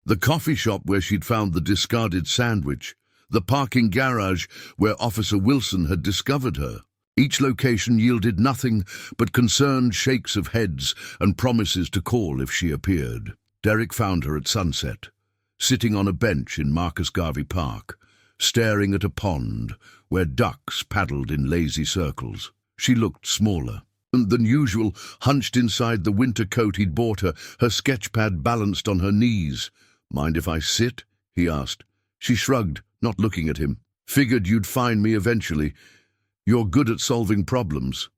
the coffee shop where she'd found the discarded sandwich, the parking garage where Officer Wilson had discovered her. Each location yielded nothing but concerned shakes of heads and promises to call if she appeared. Derrick found her at sunset, sitting on a bench in Marcus Garvey Park, staring at a pond where ducks paddled in lazy circles. She looked smaller than usual, hunched inside the winter coat he'd bought her, her sketchpad balanced on her knees. "Mind if I sit?" he asked. She shrugged, not looking at him. "Figured you'd find me eventually. You're good at solving problems."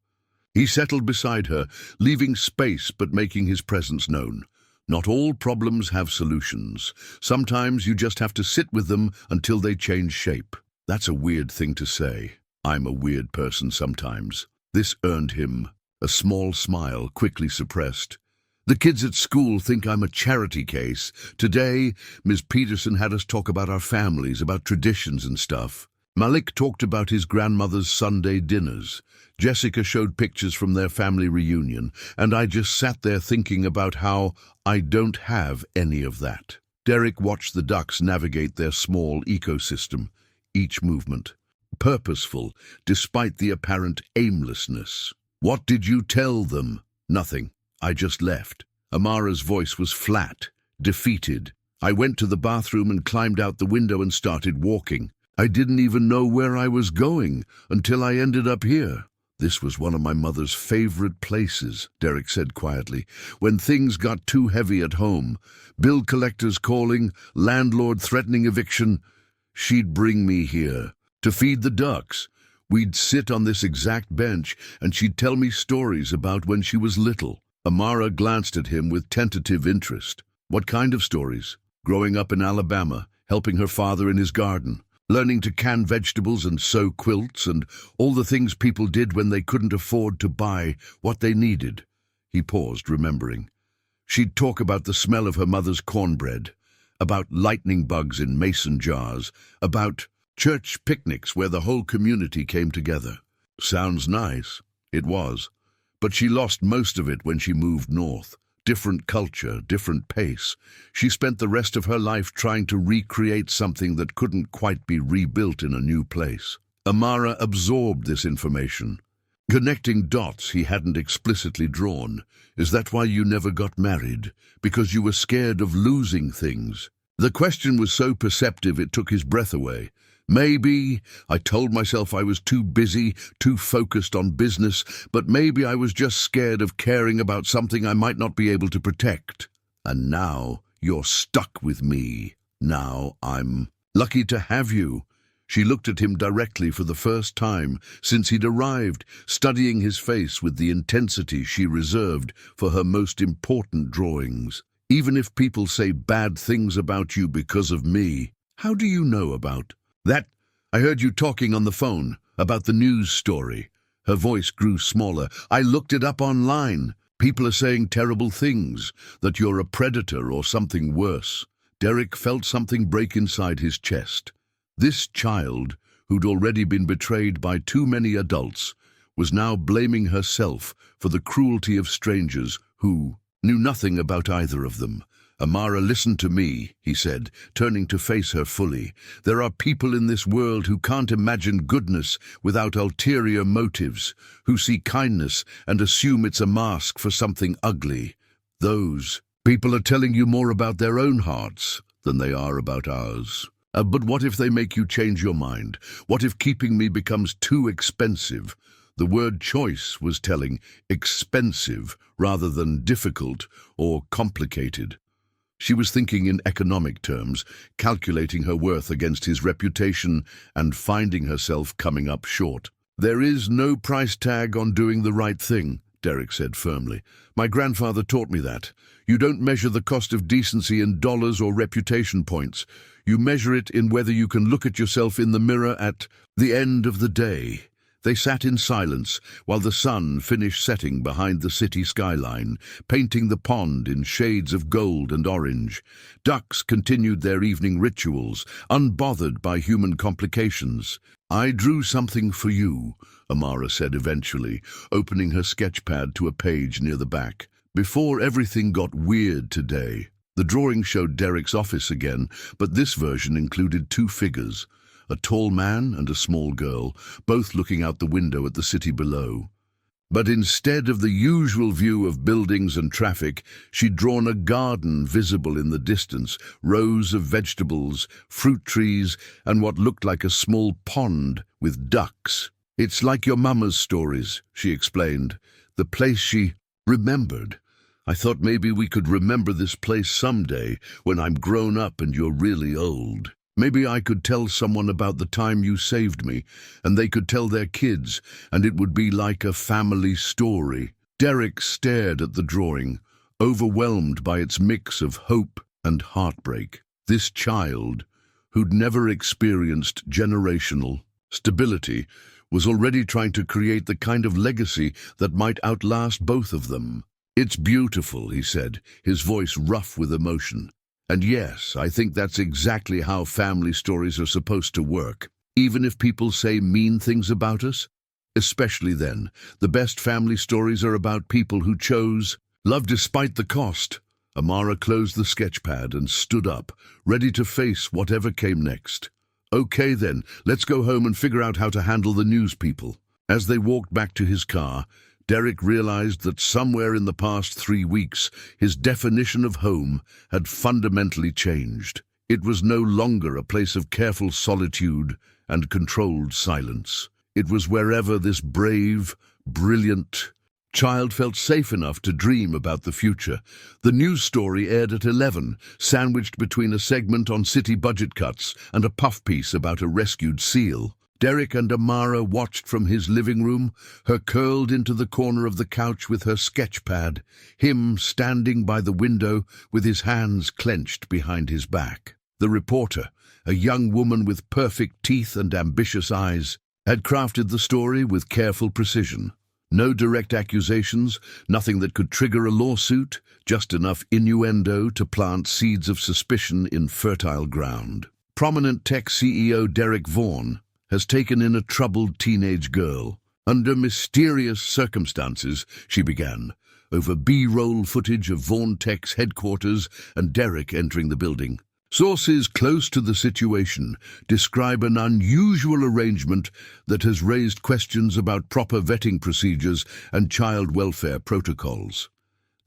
He settled beside her, leaving space but making his presence known. Not all problems have solutions. Sometimes you just have to sit with them until they change shape. That's a weird thing to say. I'm a weird person sometimes. This earned him a small smile, quickly suppressed. "The kids at school think I'm a charity case. Today, Ms. Peterson had us talk about our families, about traditions and stuff. Malik talked about his grandmother's Sunday dinners. Jessica showed pictures from their family reunion, and I just sat there thinking about how I don't have any of that." Derrick watched the ducks navigate their small ecosystem, each movement purposeful, despite the apparent aimlessness. "What did you tell them?" "Nothing. I just left." Amara's voice was flat, defeated. "I went to the bathroom and climbed out the window and started walking. I didn't even know where I was going until I ended up here." "This was one of my mother's favorite places," Derrick said quietly. "When things got too heavy at home, bill collectors calling, landlord threatening eviction, she'd bring me here to feed the ducks. We'd sit on this exact bench and she'd tell me stories about when she was little." Amara glanced at him with tentative interest. "What kind of stories?" "Growing up in Alabama, helping her father in his garden, learning to can vegetables and sew quilts, and all the things people did when they couldn't afford to buy what they needed." He paused, remembering. She'd talk about the smell of her mother's cornbread, about lightning bugs in mason jars, about church picnics where the whole community came together. Sounds nice. It was. But she lost most of it when she moved north. Different culture, different pace. She spent the rest of her life trying to recreate something that couldn't quite be rebuilt in a new place. Amara absorbed this information, connecting dots he hadn't explicitly drawn. "Is that why you never got married? Because you were scared of losing things?" The question was so perceptive it took his breath away. "Maybe. I told myself I was too busy, too focused on business, but maybe I was just scared of caring about something I might not be able to protect. And now you're stuck with me. Now I'm lucky to have you." She looked at him directly for the first time since he'd arrived, studying his face with the intensity she reserved for her most important drawings. "Even if people say bad things about you because of me, how do you know about that? I heard you talking on the phone." About the news story. Her voice grew smaller. I looked it up online. People are saying terrible things, that you're a predator or something worse. Derrick felt something break inside his chest. This child, who'd already been betrayed by too many adults, was now blaming herself for the cruelty of strangers who knew nothing about either of them. Amara, listen to me, he said, turning to face her fully. There are people in this world who can't imagine goodness without ulterior motives, who see kindness and assume it's a mask for something ugly. Those people are telling you more about their own hearts than they are about ours. But what if they make you change your mind? What if keeping me becomes too expensive? The word choice was telling, expensive rather than difficult or complicated. She was thinking in economic terms, calculating her worth against his reputation and finding herself coming up short. There is no price tag on doing the right thing, Derrick said firmly. My grandfather taught me that. You don't measure the cost of decency in dollars or reputation points. You measure it in whether you can look at yourself in the mirror at the end of the day. They sat in silence while the sun finished setting behind the city skyline, painting the pond in shades of gold and orange. Ducks continued their evening rituals, unbothered by human complications. I drew something for you, Amara said eventually, opening her sketchpad to a page near the back. Before everything got weird today, the drawing showed Derrick's office again, but this version included two figures. A tall man and a small girl, both looking out the window at the city below. But instead of the usual view of buildings and traffic, she'd drawn a garden visible in the distance, rows of vegetables, fruit trees, and what looked like a small pond with ducks. It's like your mama's stories, she explained, the place she remembered. I thought maybe we could remember this place someday, when I'm grown up and you're really old. Maybe I could tell someone about the time you saved me, and they could tell their kids, and it would be like a family story. Derrick stared at the drawing, overwhelmed by its mix of hope and heartbreak. This child, who'd never experienced generational stability, was already trying to create the kind of legacy that might outlast both of them. It's beautiful, he said, his voice rough with emotion. And yes, I think that's exactly how family stories are supposed to work. Even if people say mean things about us, especially then, the best family stories are about people who chose love despite the cost. Amara closed the sketchpad and stood up, ready to face whatever came next. Okay then, let's go home and figure out how to handle the news people. As they walked back to his car, Derrick realized that somewhere in the past 3 weeks, his definition of home had fundamentally changed. It was no longer a place of careful solitude and controlled silence. It was wherever this brave, brilliant child felt safe enough to dream about the future. The news story aired at 11, sandwiched between a segment on city budget cuts and a puff piece about a rescued seal. Derrick and Amara watched from his living room, her curled into the corner of the couch with her sketchpad, him standing by the window with his hands clenched behind his back. The reporter, a young woman with perfect teeth and ambitious eyes, had crafted the story with careful precision. No direct accusations, nothing that could trigger a lawsuit, just enough innuendo to plant seeds of suspicion in fertile ground. Prominent tech CEO Derrick Vaughn has taken in a troubled teenage girl. Under mysterious circumstances, she began, over B-roll footage of Vaughn Tech's headquarters and Derrick entering the building. Sources close to the situation describe an unusual arrangement that has raised questions about proper vetting procedures and child welfare protocols.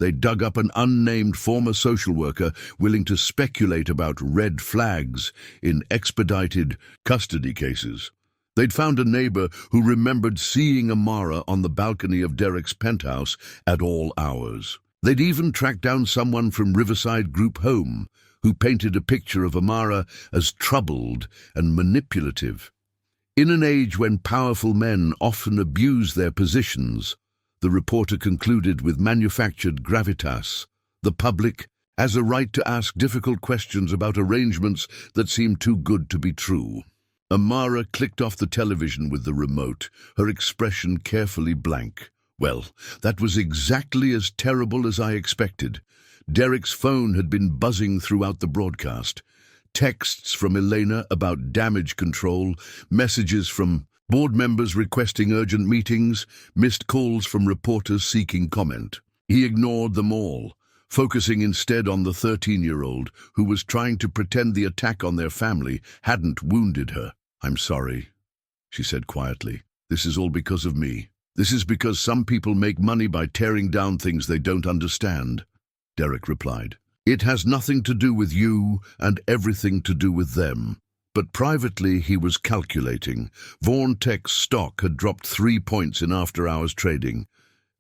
They dug up an unnamed former social worker willing to speculate about red flags in expedited custody cases. They'd found a neighbor who remembered seeing Amara on the balcony of Derrick's penthouse at all hours. They'd even tracked down someone from Riverside Group Home who painted a picture of Amara as troubled and manipulative. In an age when powerful men often abuse their positions, the reporter concluded with manufactured gravitas. The public has a right to ask difficult questions about arrangements that seem too good to be true. Amara clicked off the television with the remote, her expression carefully blank. Well, that was exactly as terrible as I expected. Derrick's phone had been buzzing throughout the broadcast. Texts from Elena about damage control, messages from board members requesting urgent meetings, missed calls from reporters seeking comment. He ignored them all, focusing instead on the 13-year-old who was trying to pretend the attack on their family hadn't wounded her. "I'm sorry," she said quietly. "This is all because of me. This is because some people make money by tearing down things they don't understand," Derrick replied. "It has nothing to do with you and everything to do with them." But privately he was calculating. Vaughn Tech's stock had dropped 3 points in after-hours trading.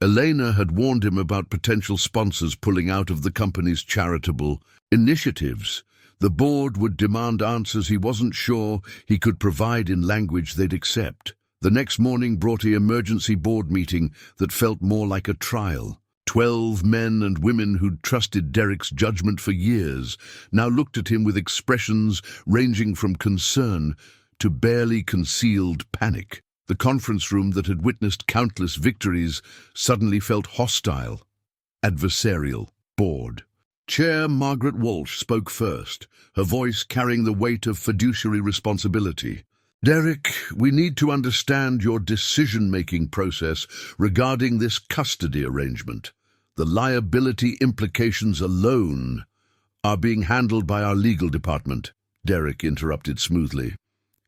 Elena had warned him about potential sponsors pulling out of the company's charitable initiatives. The board would demand answers he wasn't sure he could provide in language they'd accept. The next morning brought an emergency board meeting that felt more like a trial. 12 men and women who'd trusted Derrick's judgment for years now looked at him with expressions ranging from concern to barely concealed panic. The conference room that had witnessed countless victories suddenly felt hostile, adversarial, bored. Chair Margaret Walsh spoke first, her voice carrying the weight of fiduciary responsibility. "Derrick, we need to understand your decision-making process regarding this custody arrangement. The liability implications alone are being handled by our legal department," Derrick interrupted smoothly.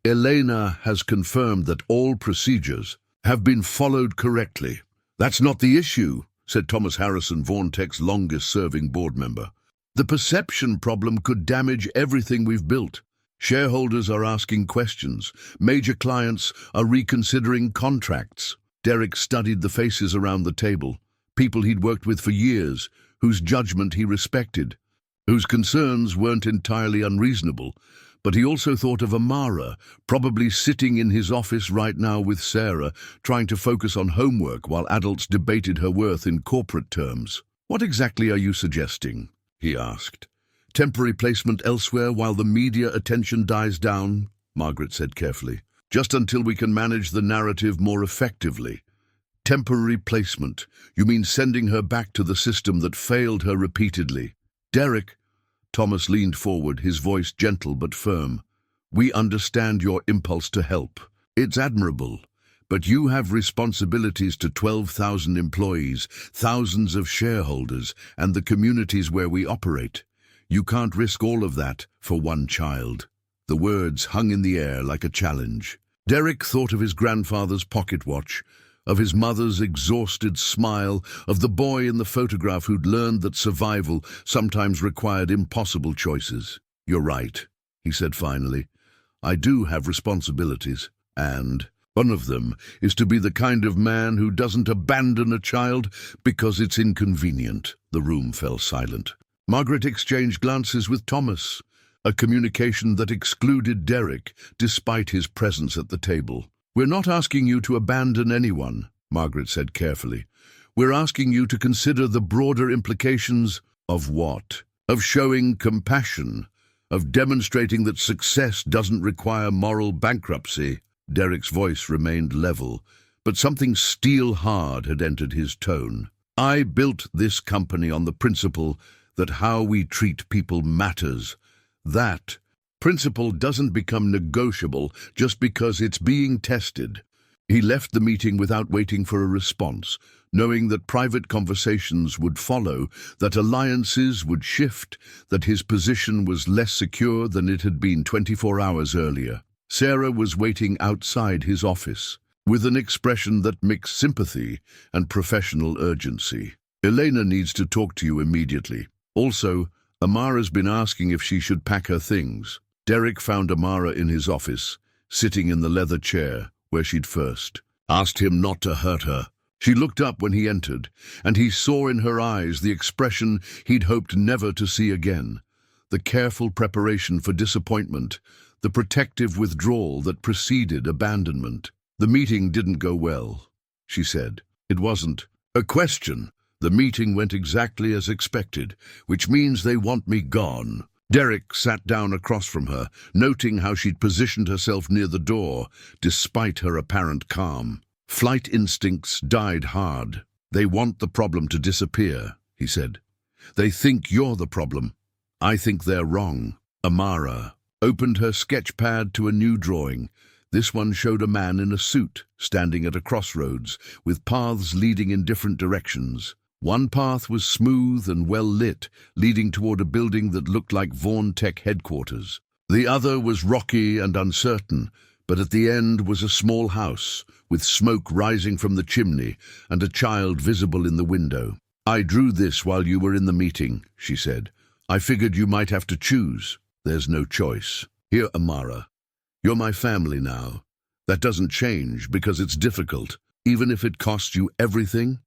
"Elena has confirmed that all procedures have been followed correctly." "That's not the issue," said Thomas Harrison, Vaughn Tech's longest-serving board member. "The perception problem could damage everything we've built. Shareholders are asking questions. Major clients are reconsidering contracts." Derrick studied the faces around the table, people he'd worked with for years, whose judgment he respected, whose concerns weren't entirely unreasonable. But he also thought of Amara, probably sitting in his office right now with Sarah, trying to focus on homework while adults debated her worth in corporate terms. "What exactly are you suggesting?" he asked. "Temporary placement elsewhere while the media attention dies down," Margaret said carefully. "Just until we can manage the narrative more effectively." "Temporary placement? You mean sending her back to the system that failed her repeatedly?" "Derrick," Thomas leaned forward, his voice gentle but firm. "We understand your impulse to help. It's admirable. But you have responsibilities to 12,000 employees, thousands of shareholders, and the communities where we operate. You can't risk all of that for one child." The words hung in the air like a challenge. Derrick thought of his grandfather's pocket watch, of his mother's exhausted smile, of the boy in the photograph who'd learned that survival sometimes required impossible choices. "You're right," he said finally. "I do have responsibilities, and one of them is to be the kind of man who doesn't abandon a child because it's inconvenient." The room fell silent. Margaret exchanged glances with Thomas, a communication that excluded Derrick despite his presence at the table. "We're not asking you to abandon anyone," Margaret said carefully. "We're asking you to consider the broader implications." "Of what?" "Of showing compassion, of demonstrating that success doesn't require moral bankruptcy." Derrick's voice remained level, but something steel-hard had entered his tone. "I built this company on the principle that how we treat people matters. That principle doesn't become negotiable just because it's being tested." He left the meeting without waiting for a response, knowing that private conversations would follow, that alliances would shift, that his position was less secure than it had been 24 hours earlier. Sarah was waiting outside his office, with an expression that mixed sympathy and professional urgency. "Elena needs to talk to you immediately. Also, Amara's been asking if she should pack her things." Derrick found Amara in his office, sitting in the leather chair where she'd first asked him not to hurt her. She looked up when he entered, and he saw in her eyes the expression he'd hoped never to see again, the careful preparation for disappointment, the protective withdrawal that preceded abandonment. "The meeting didn't go well," she said. "It wasn't a question. The meeting went exactly as expected, which means they want me gone." Derrick sat down across from her, noting how she'd positioned herself near the door, despite her apparent calm. Flight instincts died hard. "They want the problem to disappear," he said. "They think you're the problem. I think they're wrong." Amara opened her sketch pad to a new drawing. This one showed a man in a suit, standing at a crossroads, with paths leading in different directions. One path was smooth and well lit, leading toward a building that looked like Vaughn Tech headquarters. The other was rocky and uncertain, but at the end was a small house, with smoke rising from the chimney and a child visible in the window. "I drew this while you were in the meeting," she said. "I figured you might have to choose. There's no choice. Here, Amara. You're my family now. That doesn't change because it's difficult. Even if it costs you everything,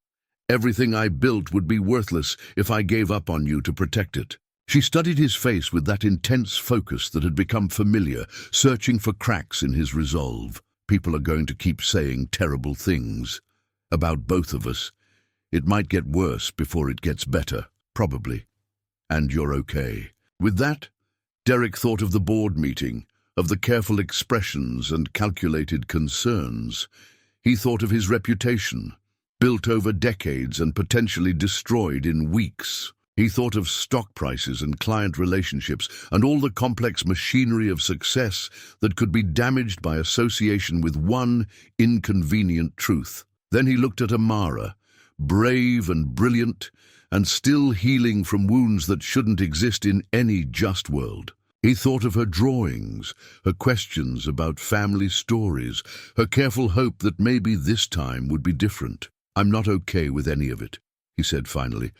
everything I built would be worthless if I gave up on you to protect it." She studied his face with that intense focus that had become familiar, searching for cracks in his resolve. "People are going to keep saying terrible things about both of us. It might get worse before it gets better, probably. And you're okay." With that, Derrick thought of the board meeting, of the careful expressions and calculated concerns. He thought of his reputation, built over decades and potentially destroyed in weeks. He thought of stock prices and client relationships and all the complex machinery of success that could be damaged by association with one inconvenient truth. Then he looked at Amara, brave and brilliant, and still healing from wounds that shouldn't exist in any just world. He thought of her drawings, her questions about family stories, her careful hope that maybe this time would be different. "I'm not okay with any of it," he said finally.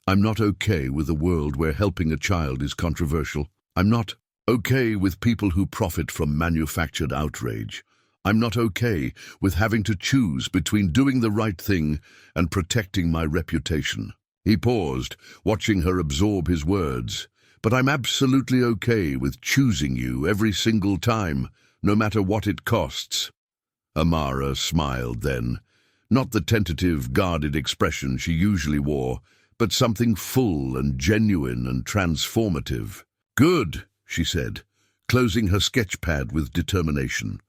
"I'm not okay with a world where helping a child is controversial. I'm not okay with people who profit from manufactured outrage. I'm not okay with having to choose between doing the right thing and protecting my reputation." He paused, watching her absorb his words. "But I'm absolutely okay with choosing you every single time, no matter what it costs." Amara smiled then. Not the tentative, guarded expression she usually wore, but something full and genuine and transformative. "Good," she said, closing her sketch pad with determination.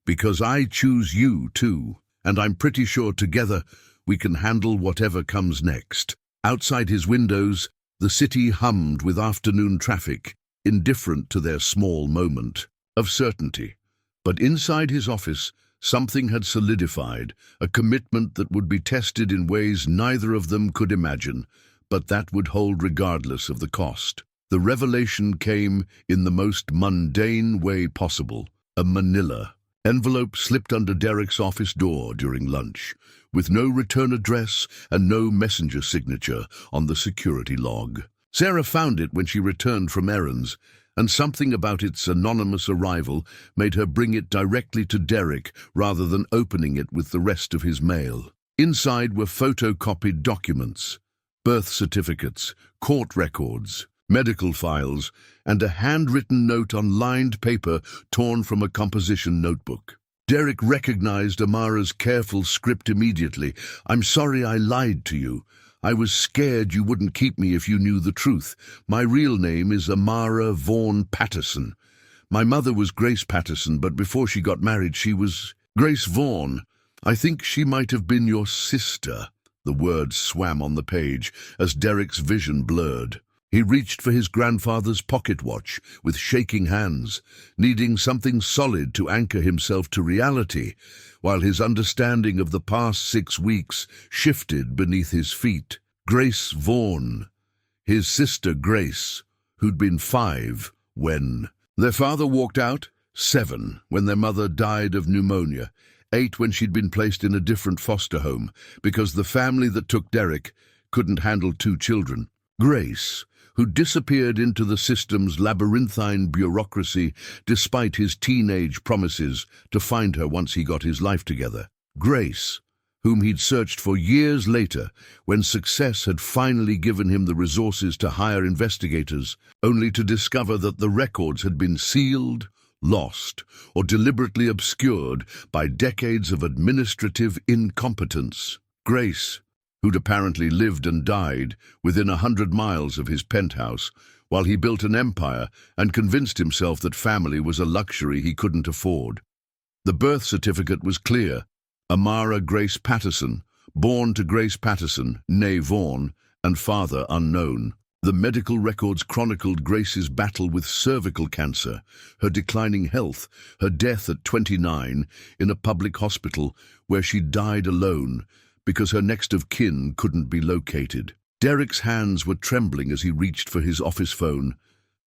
"Because I choose you too, and I'm pretty sure together we can handle whatever comes next." Outside his windows, the city hummed with afternoon traffic, indifferent to their small moment of certainty. But inside his office, something had solidified, a commitment that would be tested in ways neither of them could imagine, but that would hold regardless of the cost. The revelation came in the most mundane way possible. A manila envelope slipped under Derrick's office door during lunch, with no return address and no messenger signature on the security log. Sarah found it when she returned from errands, and something about its anonymous arrival made her bring it directly to Derrick rather than opening it with the rest of his mail. Inside were photocopied documents, birth certificates, court records, medical files, and a handwritten note on lined paper torn from a composition notebook. Derrick recognized Amara's careful script immediately. "I'm sorry I lied to you. I was scared you wouldn't keep me if you knew the truth. My real name is Amara Vaughn Patterson. My mother was Grace Patterson, but before she got married she was Grace Vaughn. I think she might have been your sister." The words swam on the page as Derrick's vision blurred. He reached for his grandfather's pocket watch with shaking hands, needing something solid to anchor himself to reality, while his understanding of the past 6 weeks shifted beneath his feet. Grace Vaughn, his sister Grace, who'd been 5 when their father walked out, 7 when their mother died of pneumonia, 8 when she'd been placed in a different foster home because the family that took Derrick couldn't handle 2 children. Grace, who disappeared into the system's labyrinthine bureaucracy despite his teenage promises to find her once he got his life together. Grace, whom he'd searched for years later when success had finally given him the resources to hire investigators, only to discover that the records had been sealed, lost, or deliberately obscured by decades of administrative incompetence. Grace, who'd apparently lived and died within 100 miles of his penthouse, while he built an empire and convinced himself that family was a luxury he couldn't afford. The birth certificate was clear: Amara Grace Patterson, born to Grace Patterson, née Vaughn, and father unknown. The medical records chronicled Grace's battle with cervical cancer, her declining health, her death at 29 in a public hospital where she died alone because her next of kin couldn't be located. Derrick's hands were trembling as he reached for his office phone,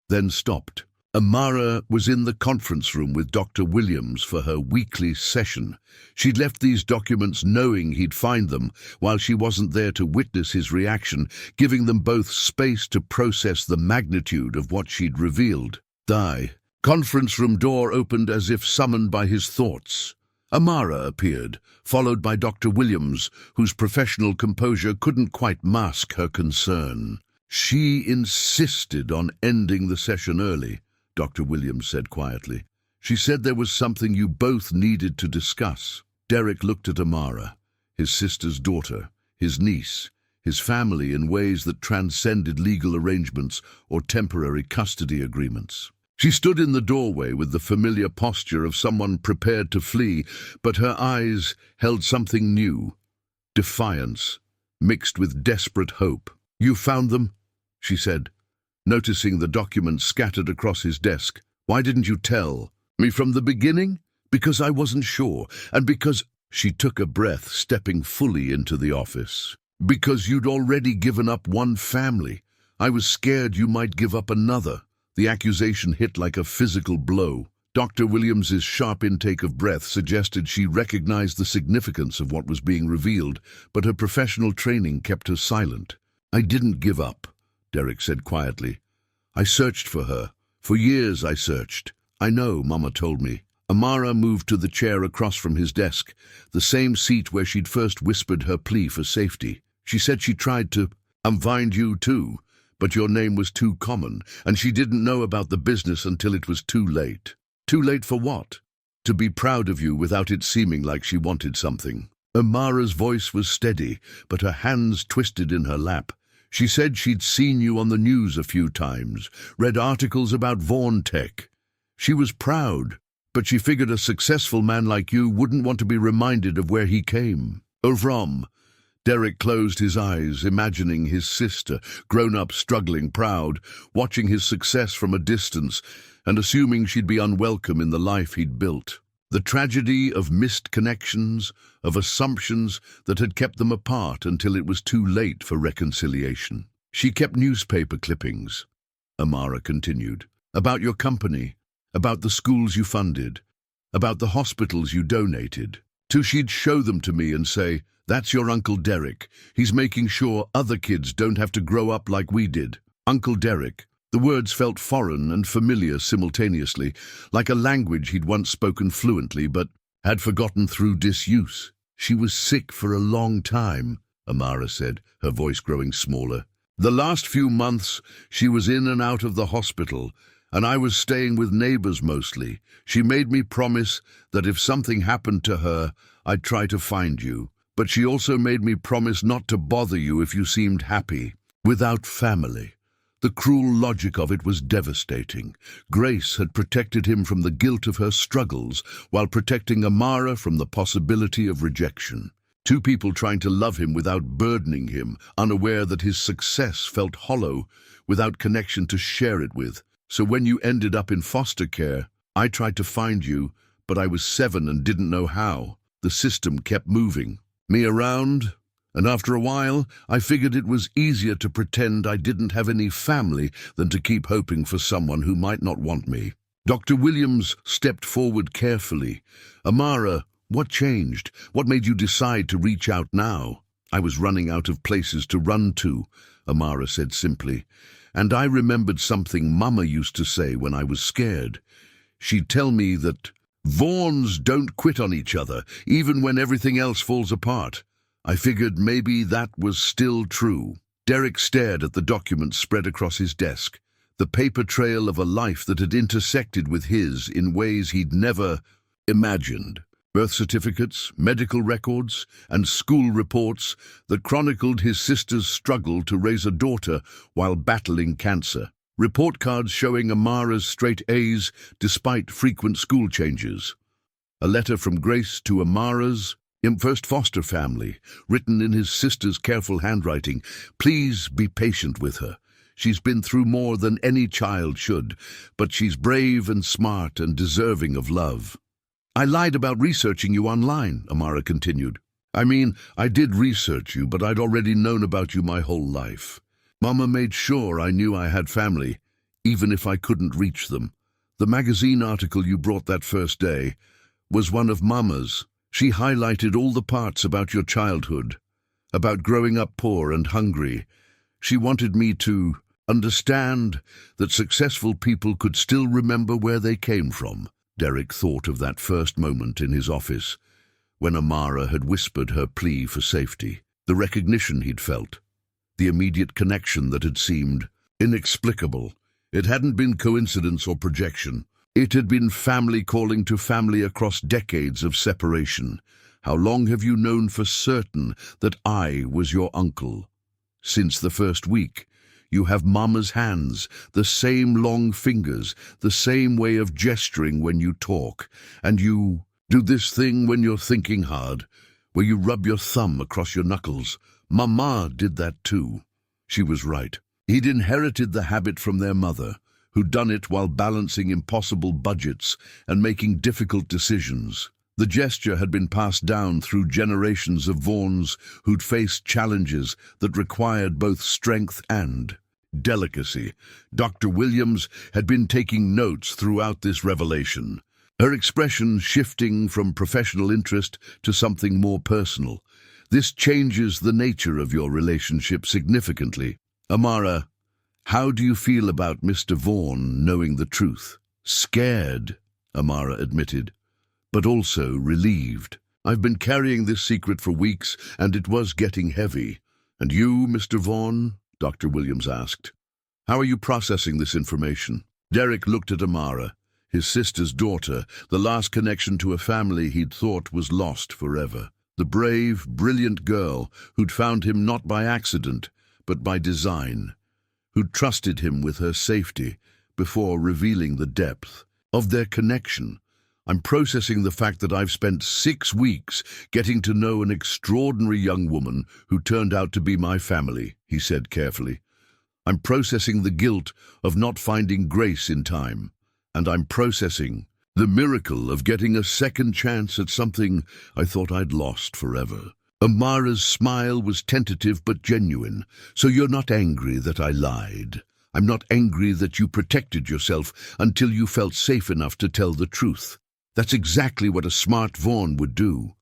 then stopped. Amara was in the conference room with Dr. Williams for her weekly session. She'd left these documents knowing he'd find them, while she wasn't there to witness his reaction, giving them both space to process the magnitude of what she'd revealed. The conference room door opened as if summoned by his thoughts. Amara appeared, followed by Dr. Williams, whose professional composure couldn't quite mask her concern. She insisted on ending the session early, Dr. Williams said quietly. She said there was something you both needed to discuss. Derrick looked at Amara, his sister's daughter, his niece, his family in ways that transcended legal arrangements or temporary custody agreements. She stood in the doorway with the familiar posture of someone prepared to flee, but her eyes held something new: defiance, mixed with desperate hope. "You found them?" she said, noticing the documents scattered across his desk. "Why didn't you tell me from the beginning?" "Because I wasn't sure, and because—" She took a breath, stepping fully into the office. "Because you'd already given up one family. I was scared you might give up another." The accusation hit like a physical blow. Dr. Williams's sharp intake of breath suggested she recognized the significance of what was being revealed, but her professional training kept her silent. "I didn't give up," Derrick said quietly. "I searched for her. For years I searched. I know, Mama told me." Amara moved to the chair across from his desk, the same seat where she'd first whispered her plea for safety. She said she tried to find you too, but your name was too common, and she didn't know about the business until it was too late. Too late for what? To be proud of you without it seeming like she wanted something. Amara's voice was steady, but her hands twisted in her lap. She said she'd seen you on the news a few times, read articles about Vaughn Tech. She was proud, but she figured a successful man like you wouldn't want to be reminded of where he came. From. Derrick closed his eyes, imagining his sister, grown up, struggling, proud, watching his success from a distance, and assuming she'd be unwelcome in the life he'd built. The tragedy of missed connections, of assumptions that had kept them apart until it was too late for reconciliation. She kept newspaper clippings, Amara continued, about your company, about the schools you funded, about the hospitals you donated. Till she'd show them to me and say, "That's your Uncle Derrick. He's making sure other kids don't have to grow up like we did." Uncle Derrick. The words felt foreign and familiar simultaneously, like a language he'd once spoken fluently but had forgotten through disuse. "She was sick for a long time," Amara said, her voice growing smaller. "The last few months she was in and out of the hospital, and I was staying with neighbors mostly. She made me promise that if something happened to her, I'd try to find you. But she also made me promise not to bother you if you seemed happy, without family." The cruel logic of it was devastating. Grace had protected him from the guilt of her struggles, while protecting Amara from the possibility of rejection. Two people trying to love him without burdening him, unaware that his success felt hollow, without connection to share it with. "So when you ended up in foster care, I tried to find you, but I was 7 and didn't know how. The system kept moving me around, and after a while, I figured it was easier to pretend I didn't have any family than to keep hoping for someone who might not want me." Dr. Williams stepped forward carefully. "Amara, what changed? What made you decide to reach out now?" "I was running out of places to run to," Amara said simply. "And I remembered something Mama used to say when I was scared. She'd tell me that Vaughns don't quit on each other, even when everything else falls apart. I figured maybe that was still true." Derrick stared at the documents spread across his desk, the paper trail of a life that had intersected with his in ways he'd never imagined. birth certificates, medical records, and school reports that chronicled his sister's struggle to raise a daughter while battling cancer. Report cards showing Amara's straight A's despite frequent school changes. A letter from Grace to Amara's first foster family, written in his sister's careful handwriting. Please be patient with her. She's been through more than any child should, but she's brave and smart and deserving of love. I lied about researching you online, Amara continued. I mean, I did research you, but I'd already known about you my whole life. Mama made sure I knew I had family, even if I couldn't reach them. The magazine article you brought that first day was one of Mama's. She highlighted all the parts about your childhood, about growing up poor and hungry. She wanted me to understand that successful people could still remember where they came from. Derrick thought of that first moment in his office, when Amara had whispered her plea for safety, the recognition he'd felt, the immediate connection that had seemed inexplicable. It hadn't been coincidence or projection. It had been family calling to family across decades of separation. How long have you known for certain that I was your uncle? Since the first week. You have Mama's hands, the same long fingers, the same way of gesturing when you talk, and you do this thing when you're thinking hard, where you rub your thumb across your knuckles. Mama did that too. She was right. He'd inherited the habit from their mother, who'd done it while balancing impossible budgets and making difficult decisions. The gesture had been passed down through generations of Vaughns who'd faced challenges that required both strength and delicacy. Dr. Williams had been taking notes throughout this revelation, her expression shifting from professional interest to something more personal. This changes the nature of your relationship significantly. Amara, how do you feel about Mr. Vaughn knowing the truth? Scared, Amara admitted, but also relieved. I've been carrying this secret for weeks, and it was getting heavy. And you, Mr. Vaughn? Dr. Williams asked. How are you processing this information? Derrick looked at Amara, his sister's daughter, the last connection to a family he'd thought was lost forever. The brave, brilliant girl who'd found him not by accident, but by design, who'd trusted him with her safety before revealing the depth of their connection. I'm processing the fact that I've spent 6 weeks getting to know an extraordinary young woman who turned out to be my family, he said carefully. I'm processing the guilt of not finding Grace in time, and I'm processing the miracle of getting a second chance at something I thought I'd lost forever. Amara's smile was tentative but genuine. So you're not angry that I lied. I'm not angry that you protected yourself until you felt safe enough to tell the truth. That's exactly what a smart Vaughn would do.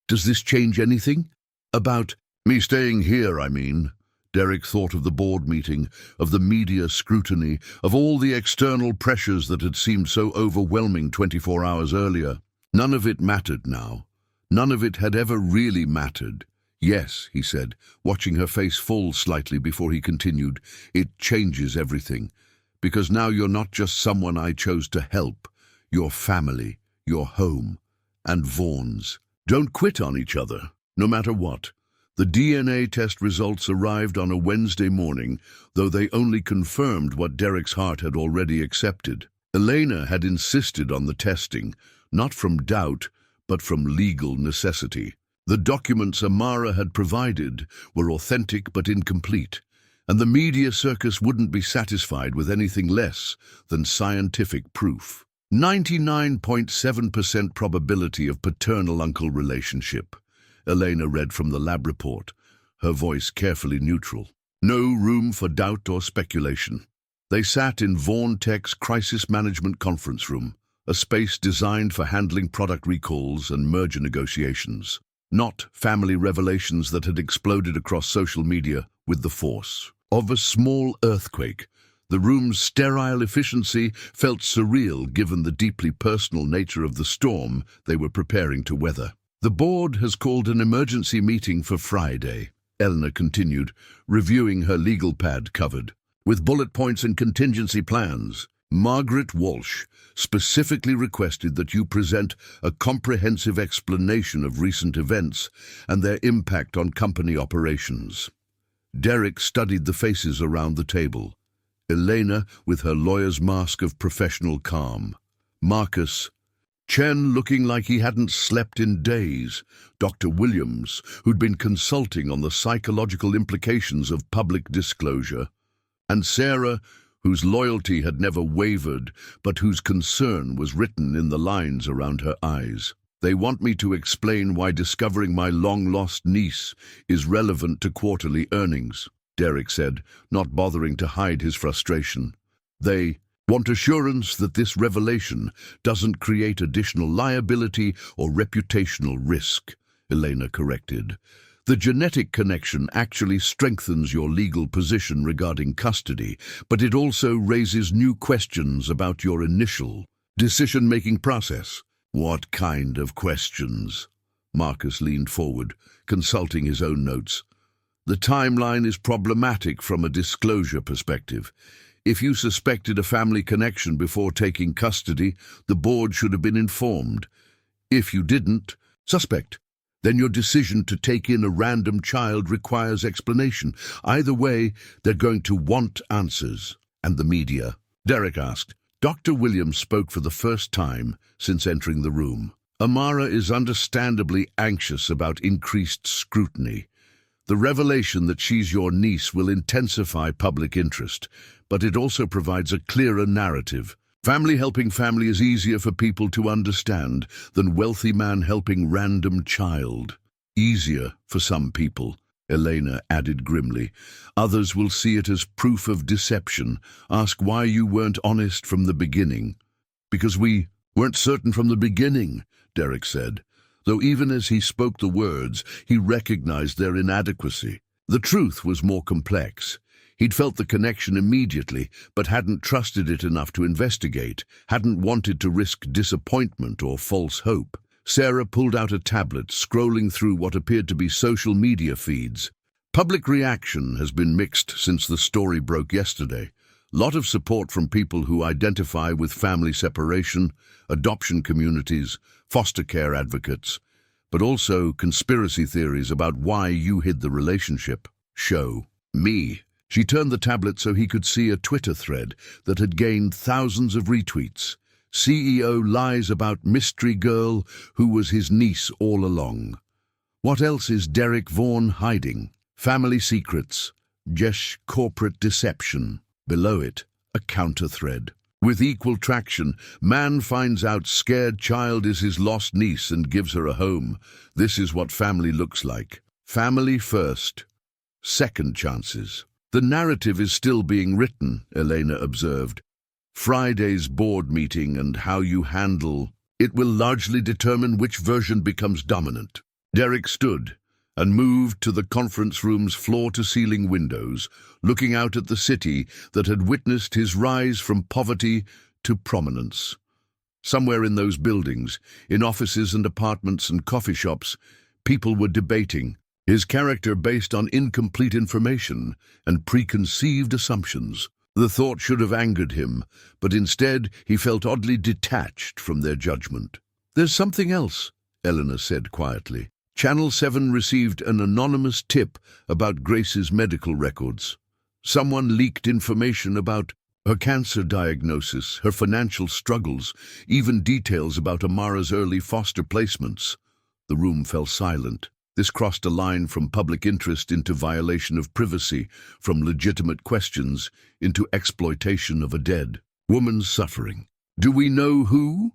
Does this change anything? About me staying here, I mean. Derrick thought of the board meeting, of the media scrutiny, of all the external pressures that had seemed so overwhelming 24 hours earlier. None of it mattered now. None of it had ever really mattered. Yes, he said, watching her face fall slightly before he continued, it changes everything. Because now you're not just someone I chose to help. You're family, your home, and Vaughn's. Don't quit on each other, no matter what. The DNA test results arrived on a Wednesday morning, though they only confirmed what Derrick's heart had already accepted. Elena had insisted on the testing, not from doubt, but from legal necessity. The documents Amara had provided were authentic but incomplete, and the media circus wouldn't be satisfied with anything less than scientific proof. 99.7% probability of paternal-uncle relationship, Elena read from the lab report, her voice carefully neutral. No room for doubt or speculation. They sat in Vaughn Tech's crisis management conference room, a space designed for handling product recalls and merger negotiations, not family revelations that had exploded across social media with the force of a small earthquake. The room's sterile efficiency felt surreal given the deeply personal nature of the storm they were preparing to weather. The board has called an emergency meeting for Friday, Eleanor continued, reviewing her legal pad covered, with bullet points and contingency plans. Margaret Walsh specifically requested that you present a comprehensive explanation of recent events and their impact on company operations. Derrick studied the faces around the table. Elena with her lawyer's mask of professional calm. Marcus, Chen looking like he hadn't slept in days. Dr. Williams, who'd been consulting on the psychological implications of public disclosure. And Sarah, whose loyalty had never wavered, but whose concern was written in the lines around her eyes. They want me to explain why discovering my long-lost niece is relevant to quarterly earnings, Derrick said, not bothering to hide his frustration. They want assurance that this revelation doesn't create additional liability or reputational risk, Elena corrected. The genetic connection actually strengthens your legal position regarding custody, but it also raises new questions about your initial decision-making process. What kind of questions? Marcus leaned forward, consulting his own notes. The timeline is problematic from a disclosure perspective. If you suspected a family connection before taking custody, the board should have been informed. If you didn't suspect, then your decision to take in a random child requires explanation. Either way, they're going to want answers. And the media? Derrick asked. Dr. Williams spoke for the first time since entering the room. Amara is understandably anxious about increased scrutiny. The revelation that she's your niece will intensify public interest, but it also provides a clearer narrative. Family helping family is easier for people to understand than wealthy man helping random child. Easier for some people, Elena added grimly. Others will see it as proof of deception. Ask why you weren't honest from the beginning. Because we weren't certain from the beginning, Derrick said. Though even as he spoke the words, he recognized their inadequacy. The truth was more complex. He'd felt the connection immediately, but hadn't trusted it enough to investigate, hadn't wanted to risk disappointment or false hope. Sarah pulled out a tablet, scrolling through what appeared to be social media feeds. Public reaction has been mixed since the story broke yesterday. Lot of support from people who identify with family separation, adoption communities, foster care advocates, but also conspiracy theories about why you hid the relationship. Show me. She turned the tablet so he could see a Twitter thread that had gained thousands of retweets. CEO lies about mystery girl who was his niece all along. What else is Derrick Vaughn hiding? Family secrets. Jesh corporate deception. Below it, a counter thread. With equal traction, man finds out scared child is his lost niece and gives her a home. This is what family looks like. Family first. Second chances. The narrative is still being written, Elena observed. Friday's board meeting and how you handle it will largely determine which version becomes dominant. Derrick stood and moved to the conference room's floor-to-ceiling windows, looking out at the city that had witnessed his rise from poverty to prominence. Somewhere in those buildings, in offices and apartments and coffee shops, people were debating his character based on incomplete information and preconceived assumptions. The thought should have angered him, but instead he felt oddly detached from their judgment. There's something else, Eleanor said quietly. Channel 7 received an anonymous tip about Grace's medical records. Someone leaked information about her cancer diagnosis, her financial struggles, even details about Amara's early foster placements. The room fell silent. This crossed a line from public interest into violation of privacy, from legitimate questions into exploitation of a dead woman's suffering. Do we know who?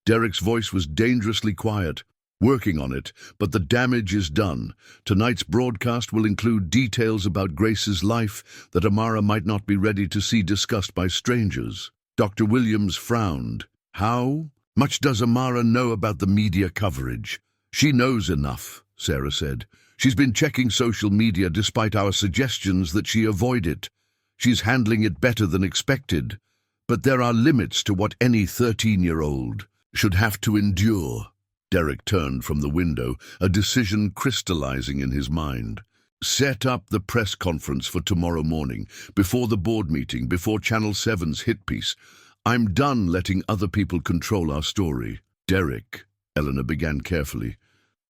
Derrick's voice was dangerously quiet. Working on it, but the damage is done. Tonight's broadcast will include details about Grace's life that Amara might not be ready to see discussed by strangers. Dr. Williams frowned. How much does Amara know about the media coverage? She knows enough, Sarah said. She's been checking social media despite our suggestions that she avoid it. She's handling it better than expected. But there are limits to what any 13-year-old should have to endure. Derrick turned from the window, a decision crystallizing in his mind. Set up the press conference for tomorrow morning, before the board meeting, before Channel 7's hit piece. I'm done letting other people control our story. Derrick, Eleanor began carefully,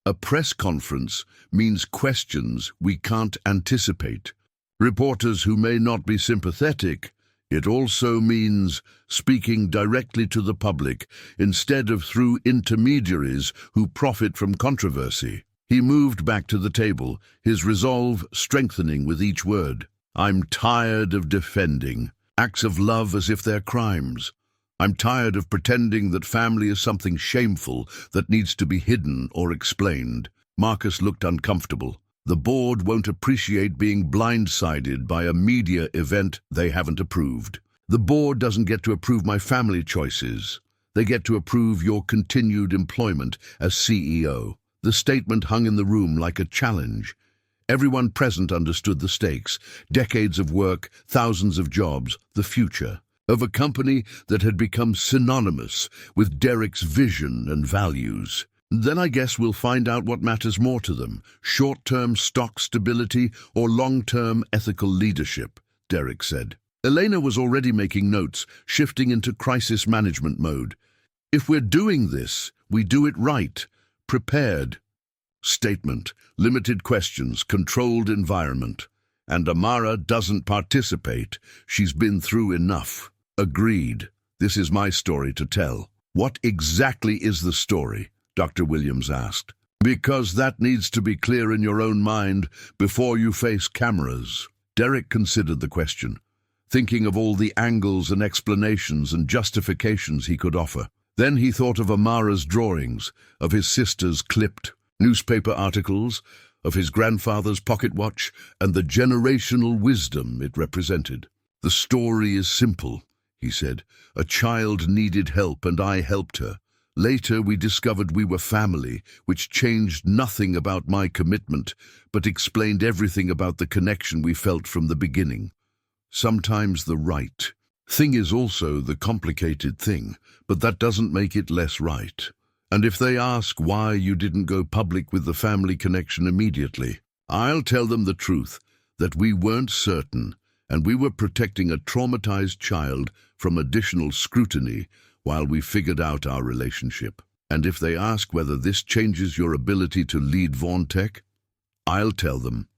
a press conference means questions we can't anticipate. Reporters who may not be sympathetic. It also means speaking directly to the public instead of through intermediaries who profit from controversy. He moved back to the table, his resolve strengthening with each word. I'm tired of defending acts of love as if they're crimes. I'm tired of pretending that family is something shameful that needs to be hidden or explained. Marcus looked uncomfortable. The board won't appreciate being blindsided by a media event they haven't approved. The board doesn't get to approve my family choices. They get to approve your continued employment as CEO. The statement hung in the room like a challenge. Everyone present understood the stakes. Decades of work, thousands of jobs, the future of a company that had become synonymous with Derrick's vision and values. Then I guess we'll find out what matters more to them, short-term stock stability or long-term ethical leadership, Derrick said. Elena was already making notes, shifting into crisis management mode. If we're doing this, we do it right, prepared. Statement, limited questions, controlled environment. And Amara doesn't participate. She's been through enough. Agreed. This is my story to tell. What exactly is the story? Dr. Williams asked. Because that needs to be clear in your own mind before you face cameras. Derrick considered the question, thinking of all the angles and explanations and justifications he could offer. Then he thought of Amara's drawings, of his sister's clipped newspaper articles, of his grandfather's pocket watch, and the generational wisdom it represented. The story is simple, he said. A child needed help and I helped her. Later we discovered we were family, which changed nothing about my commitment, but explained everything about the connection we felt from the beginning. Sometimes the right thing is also the complicated thing, but that doesn't make it less right. And if they ask why you didn't go public with the family connection immediately, I'll tell them the truth, that we weren't certain, and we were protecting a traumatized child from additional scrutiny while we figured out our relationship. And if they ask whether this changes your ability to lead Vaughn Tech, I'll tell them.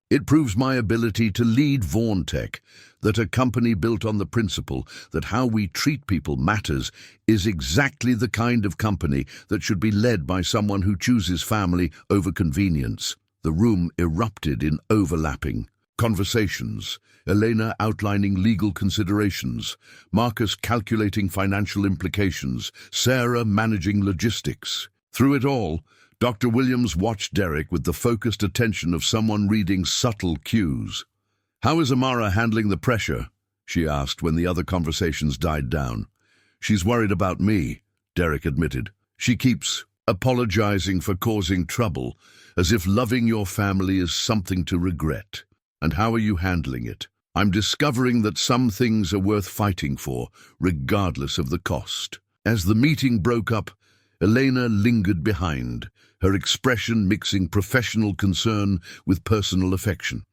It proves my ability to lead Vaughn Tech, that a company built on the principle that how we treat people matters is exactly the kind of company that should be led by someone who chooses family over convenience. The room erupted in overlapping conversations, Elena outlining legal considerations, Marcus calculating financial implications, Sarah managing logistics. Through it all, Dr. Williams watched Derrick with the focused attention of someone reading subtle cues. How is Amara handling the pressure? She asked when the other conversations died down. She's worried about me, Derrick admitted. She keeps apologizing for causing trouble, as if loving your family is something to regret. And how are you handling it? I'm discovering that some things are worth fighting for, regardless of the cost. As the meeting broke up, Elena lingered behind, her expression mixing professional concern with personal affection.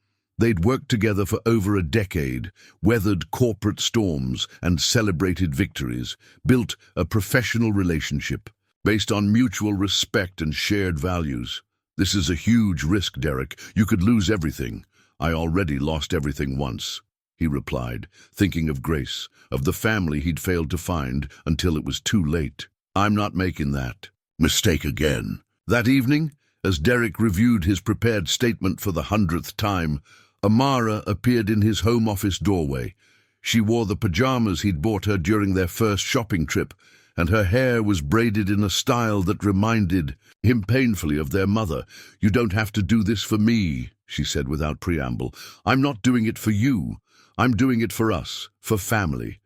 They'd worked together for over a decade, weathered corporate storms and celebrated victories, built a professional relationship based on mutual respect and shared values. This is a huge risk, Derrick. You could lose everything. I already lost everything once, he replied, thinking of Grace, of the family he'd failed to find until it was too late. I'm not making that mistake again. That evening, as Derrick reviewed his prepared statement for the 100th time, Amara appeared in his home office doorway. She wore the pajamas he'd bought her during their first shopping trip, and her hair was braided in a style that reminded him painfully of their mother. You don't have to do this for me, she said without preamble. I'm not doing it for you. I'm doing it for us, for family.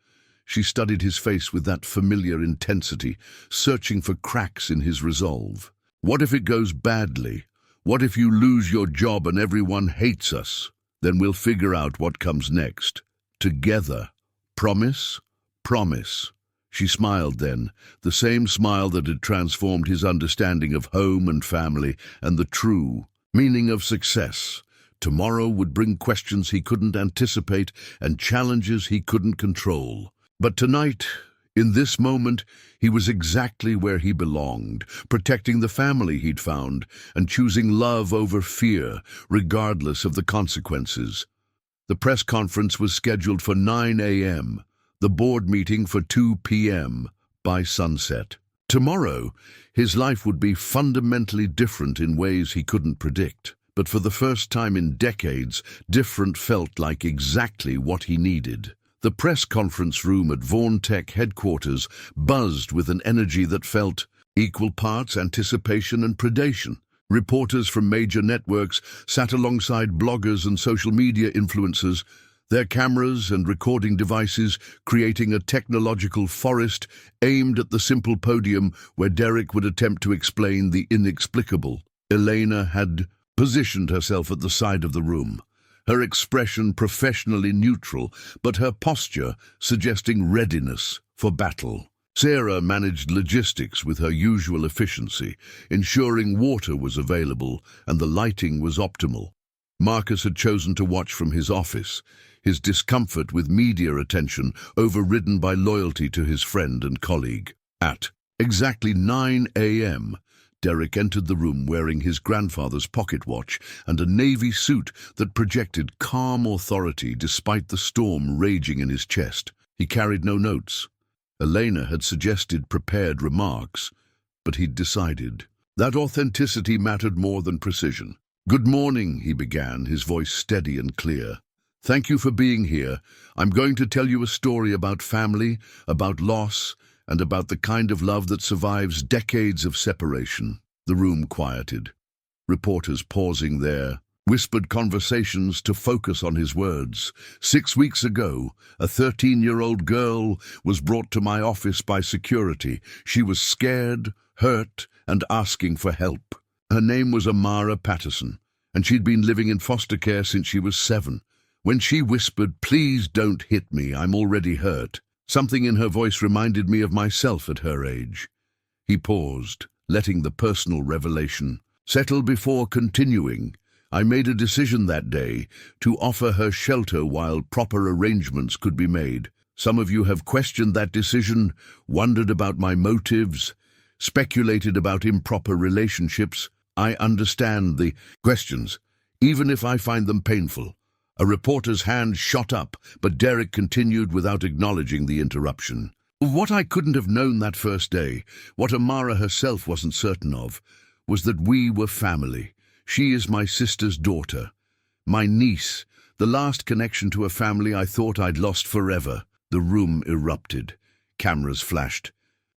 She studied his face with that familiar intensity, searching for cracks in his resolve. What if it goes badly? What if you lose your job and everyone hates us? Then we'll figure out what comes next. Together. Promise? Promise. She smiled then, the same smile that had transformed his understanding of home and family and the true meaning of success. Tomorrow would bring questions he couldn't anticipate and challenges he couldn't control. But tonight, in this moment, he was exactly where he belonged, protecting the family he'd found and choosing love over fear, regardless of the consequences. The press conference was scheduled for 9 a.m., the board meeting for 2 p.m. by sunset. Tomorrow, his life would be fundamentally different in ways he couldn't predict. But for the first time in decades, different felt like exactly what he needed. The press conference room at Vaughn Tech headquarters buzzed with an energy that felt equal parts anticipation and predation. Reporters from major networks sat alongside bloggers and social media influencers, their cameras and recording devices creating a technological forest aimed at the simple podium where Derrick would attempt to explain the inexplicable. Elena had positioned herself at the side of the room, her expression professionally neutral, but her posture suggesting readiness for battle. Sarah managed logistics with her usual efficiency, ensuring water was available and the lighting was optimal. Marcus had chosen to watch from his office, his discomfort with media attention overridden by loyalty to his friend and colleague. At exactly 9 a.m., Derrick entered the room wearing his grandfather's pocket watch and a navy suit that projected calm authority despite the storm raging in his chest. He carried no notes. Elena had suggested prepared remarks, but he'd decided that authenticity mattered more than precision. "Good morning," he began, his voice steady and clear. "Thank you for being here. I'm going to tell you a story about family, about loss, and about the kind of love that survives decades of separation." The room quieted. Reporters pausing there whispered conversations to focus on his words. 6 weeks ago, a 13-year-old girl was brought to my office by security. She was scared, hurt, and asking for help. Her name was Amara Patterson, and she'd been living in foster care since she was 7. When she whispered, "Please don't hit me, I'm already hurt," something in her voice reminded me of myself at her age. He paused, letting the personal revelation settle before continuing. "I made a decision that day to offer her shelter while proper arrangements could be made. Some of you have questioned that decision, wondered about my motives, speculated about improper relationships. I understand the questions, even if I find them painful." A reporter's hand shot up, but Derrick continued without acknowledging the interruption. "What I couldn't have known that first day, what Amara herself wasn't certain of, was that we were family. She is my sister's daughter, my niece, the last connection to a family I thought I'd lost forever." The room erupted. Cameras flashed.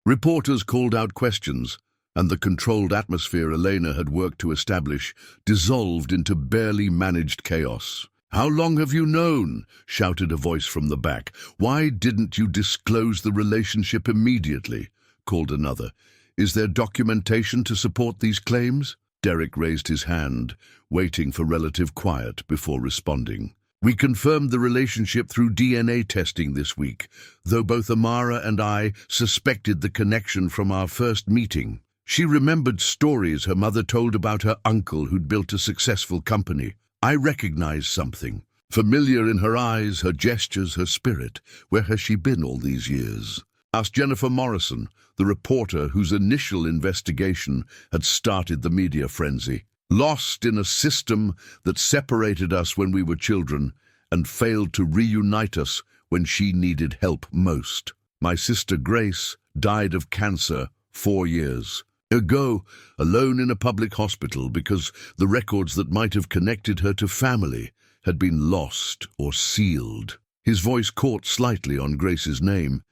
Reporters called out questions, and the controlled atmosphere Elena had worked to establish dissolved into barely managed chaos. "How long have you known?" shouted a voice from the back. "Why didn't you disclose the relationship immediately?" called another. "Is there documentation to support these claims?" Derrick raised his hand, waiting for relative quiet before responding. "We confirmed the relationship through DNA testing this week, though both Amara and I suspected the connection from our first meeting. She remembered stories her mother told about her uncle who'd built a successful company. I recognized something, familiar in her eyes, her gestures, her spirit. Where has she been all these years?" Asked Jennifer Morrison, the reporter whose initial investigation had started the media frenzy. "Lost in a system that separated us when we were children and failed to reunite us when she needed help most. My sister Grace died of cancer 4 years ago, alone in a public hospital because the records that might have connected her to family had been lost or sealed." His voice caught slightly on Grace's name,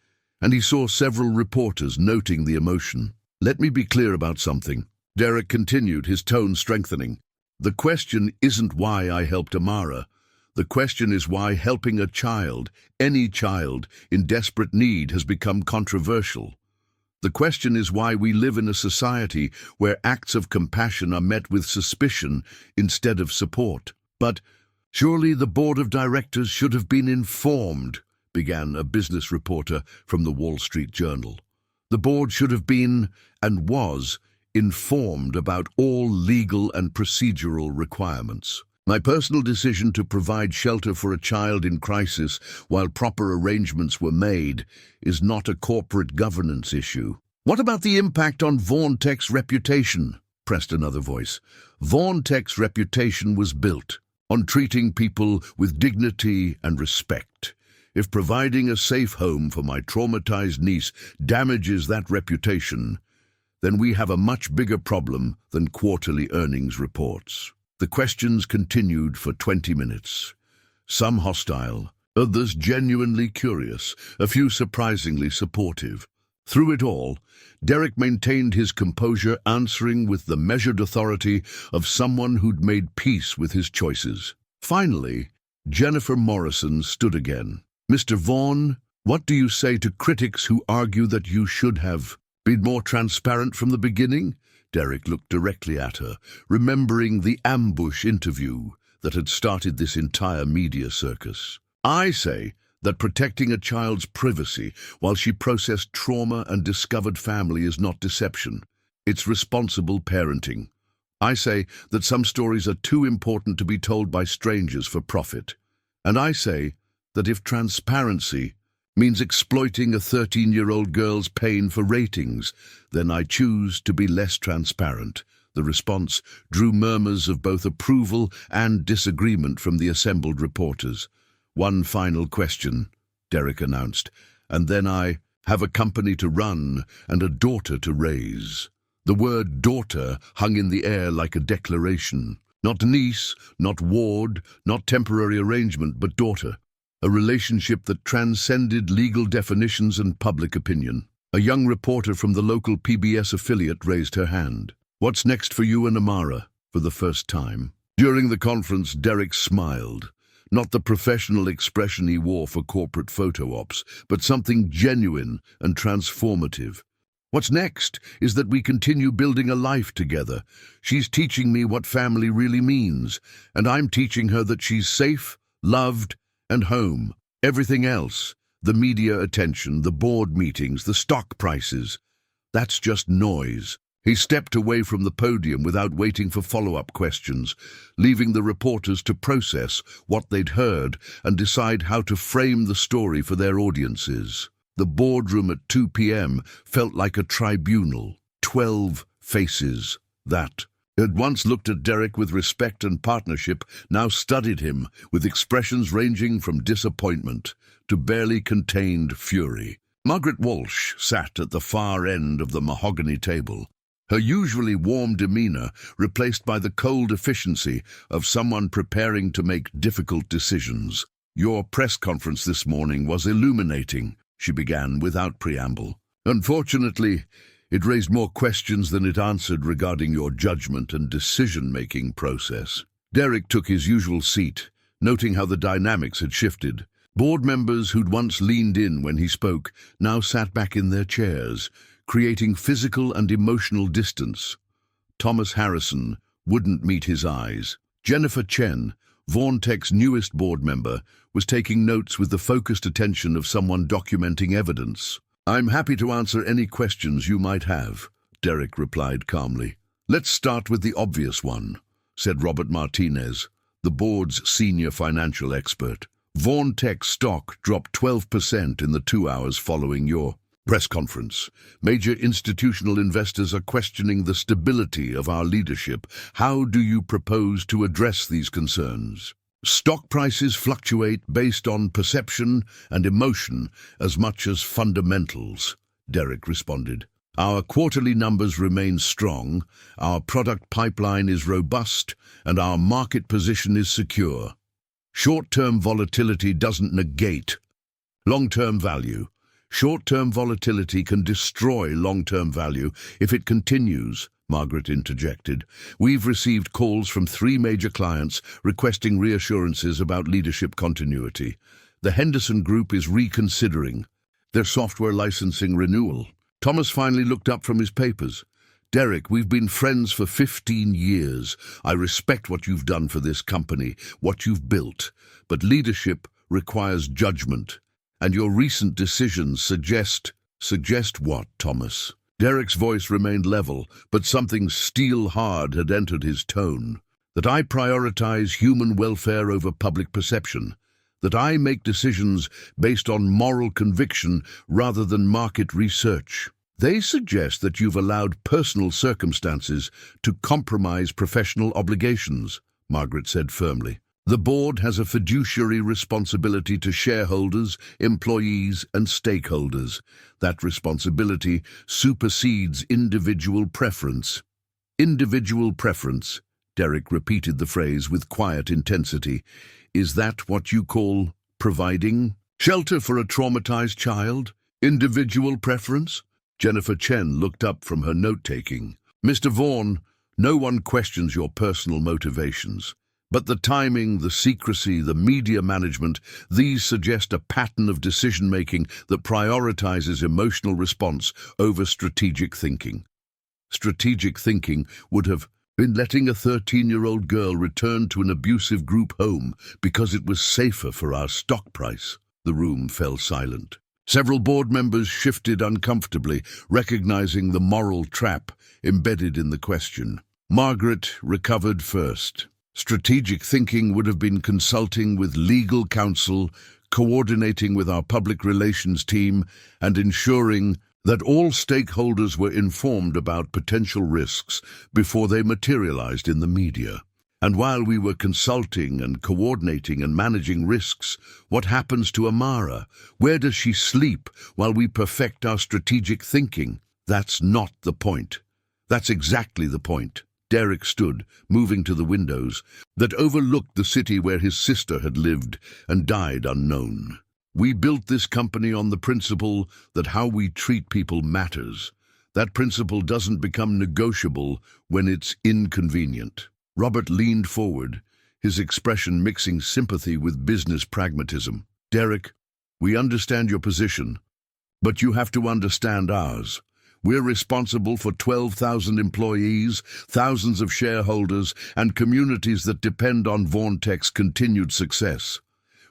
and he saw several reporters noting the emotion. "Let me be clear about something," Derrick continued, his tone strengthening. "The question isn't why I helped Amara. The question is why helping a child, any child, in desperate need has become controversial. The question is why we live in a society where acts of compassion are met with suspicion instead of support." "But surely the board of directors should have been informed," began a business reporter from the Wall Street Journal. "The board should have been, and was, informed about all legal and procedural requirements." My personal decision to provide shelter for a child in crisis while proper arrangements were made is not a corporate governance issue. What about the impact on Vaughn Tech's reputation? Pressed another voice. Vaughn Tech's reputation was built on treating people with dignity and respect. If providing a safe home for my traumatized niece damages that reputation, then we have a much bigger problem than quarterly earnings reports. The questions continued for 20 minutes. Some hostile, others genuinely curious, a few surprisingly supportive. Through it all, Derrick maintained his composure, answering with the measured authority of someone who'd made peace with his choices. Finally, Jennifer Morrison stood again. Mr. Vaughn, what do you say to critics who argue that you should have been more transparent from the beginning? Derrick looked directly at her, remembering the ambush interview that had started this entire media circus. I say that protecting a child's privacy while she processed trauma and discovered family is not deception. It's responsible parenting. I say that some stories are too important to be told by strangers for profit. And I say that if transparency means exploiting a 13-year-old girl's pain for ratings, then I choose to be less transparent. The response drew murmurs of both approval and disagreement from the assembled reporters. One final question, Derrick announced, and then I have a company to run and a daughter to raise. The word daughter hung in the air like a declaration. Not niece, not ward, not temporary arrangement, but daughter. A relationship that transcended legal definitions and public opinion. A young reporter from the local PBS affiliate raised her hand. What's next for you and Amara? For the first time. During the conference, Derrick smiled. Not the professional expression he wore for corporate photo ops, but something genuine and transformative. What's next is that we continue building a life together. She's teaching me what family really means, and I'm teaching her that she's safe, loved, and home. Everything else, the media attention, the board meetings, the stock prices, that's just noise. He stepped away from the podium without waiting for follow-up questions, leaving the reporters to process what they'd heard and decide how to frame the story for their audiences. The boardroom at 2 p.m. felt like a tribunal. 12 faces that had once looked at Derrick with respect and partnership, now studied him with expressions ranging from disappointment to barely contained fury. Margaret Walsh sat at the far end of the mahogany table, her usually warm demeanor replaced by the cold efficiency of someone preparing to make difficult decisions. Your press conference this morning was illuminating, she began without preamble. Unfortunately, it raised more questions than it answered regarding your judgment and decision-making process. Derrick took his usual seat, noting how the dynamics had shifted. Board members who'd once leaned in when he spoke now sat back in their chairs, creating physical and emotional distance. Thomas Harrison wouldn't meet his eyes. Jennifer Chen, Vaughn Tech's newest board member, was taking notes with the focused attention of someone documenting evidence. I'm happy to answer any questions you might have, Derrick replied calmly. Let's start with the obvious one, said Robert Martinez, the board's senior financial expert. Vaughn Tech stock dropped 12% in the 2 hours following your press conference. Major institutional investors are questioning the stability of our leadership. How do you propose to address these concerns? Stock prices fluctuate based on perception and emotion as much as fundamentals, Derrick responded. Our quarterly numbers remain strong, our product pipeline is robust, and our market position is secure. Short-term volatility doesn't negate long-term value. Short-term volatility can destroy long-term value if it continues, Margaret interjected. We've received calls from 3 major clients requesting reassurances about leadership continuity. The Henderson Group is reconsidering their software licensing renewal. Thomas finally looked up from his papers. Derrick, we've been friends for 15 years. I respect what you've done for this company, what you've built. But leadership requires judgment. And your recent decisions suggest what, Thomas? Derrick's voice remained level, but something steel-hard had entered his tone. that I prioritize human welfare over public perception, that I make decisions based on moral conviction rather than market research. They suggest that you've allowed personal circumstances to compromise professional obligations, Margaret said firmly. The board has a fiduciary responsibility to shareholders, employees, and stakeholders. That responsibility supersedes individual preference. Individual preference, Derrick repeated the phrase with quiet intensity. Is that what you call providing shelter for a traumatized child? Individual preference? Jennifer Chen looked up from her note-taking. Mr. Vaughn, no one questions your personal motivations. But the timing, the secrecy, the media management, these suggest a pattern of decision-making that prioritizes emotional response over strategic thinking. Strategic thinking would have been letting a 13-year-old girl return to an abusive group home because it was safer for our stock price. The room fell silent. Several board members shifted uncomfortably, recognizing the moral trap embedded in the question. Margaret recovered first. Strategic thinking would have been consulting with legal counsel, coordinating with our public relations team, and ensuring that all stakeholders were informed about potential risks before they materialized in the media. And while we were consulting and coordinating and managing risks, what happens to Amara? Where does she sleep while we perfect our strategic thinking? That's not the point. That's exactly the point. Derrick stood, moving to the windows that overlooked the city where his sister had lived and died unknown. We built this company on the principle that how we treat people matters. That principle doesn't become negotiable when it's inconvenient. Robert leaned forward, his expression mixing sympathy with business pragmatism. Derrick, we understand your position, but you have to understand ours. We're responsible for 12,000 employees, thousands of shareholders, and communities that depend on VaughnTech's continued success.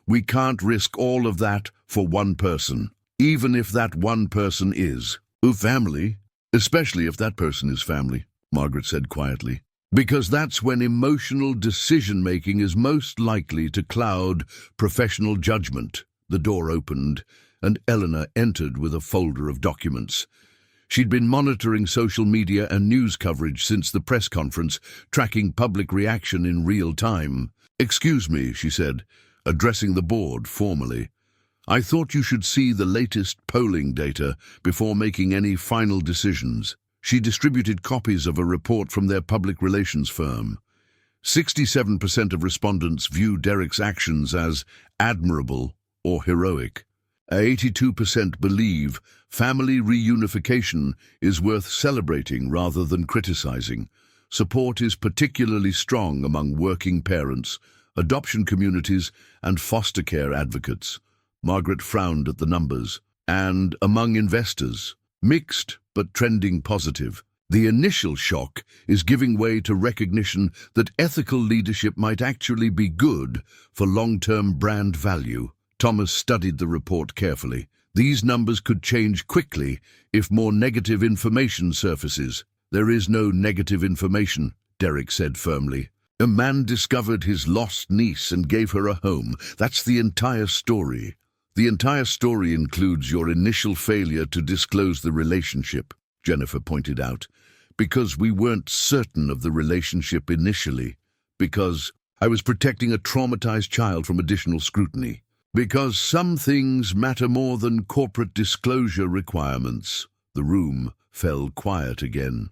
We can't risk all of that for one person, even if that one person is family, especially if that person is family, Margaret said quietly. Because that's when emotional decision-making is most likely to cloud professional judgment. The door opened, and Eleanor entered with a folder of documents. She'd been monitoring social media and news coverage since the press conference, tracking public reaction in real time. "Excuse me," she said, addressing the board formally. "I thought you should see the latest polling data before making any final decisions." She distributed copies of a report from their public relations firm. 67% of respondents view Derrick's actions as admirable or heroic. 82% believe family reunification is worth celebrating rather than criticizing. Support is particularly strong among working parents, adoption communities, and foster care advocates. Margaret frowned at the numbers. And among investors, mixed but trending positive. The initial shock is giving way to recognition that ethical leadership might actually be good for long-term brand value. Thomas studied the report carefully. These numbers could change quickly if more negative information surfaces. "There is no negative information," Derrick said firmly. "A man discovered his lost niece and gave her a home. That's the entire story. The entire story includes your initial failure to disclose the relationship," Jennifer pointed out. "Because we weren't certain of the relationship initially. Because I was protecting a traumatized child from additional scrutiny. Because some things matter more than corporate disclosure requirements." The room fell quiet again.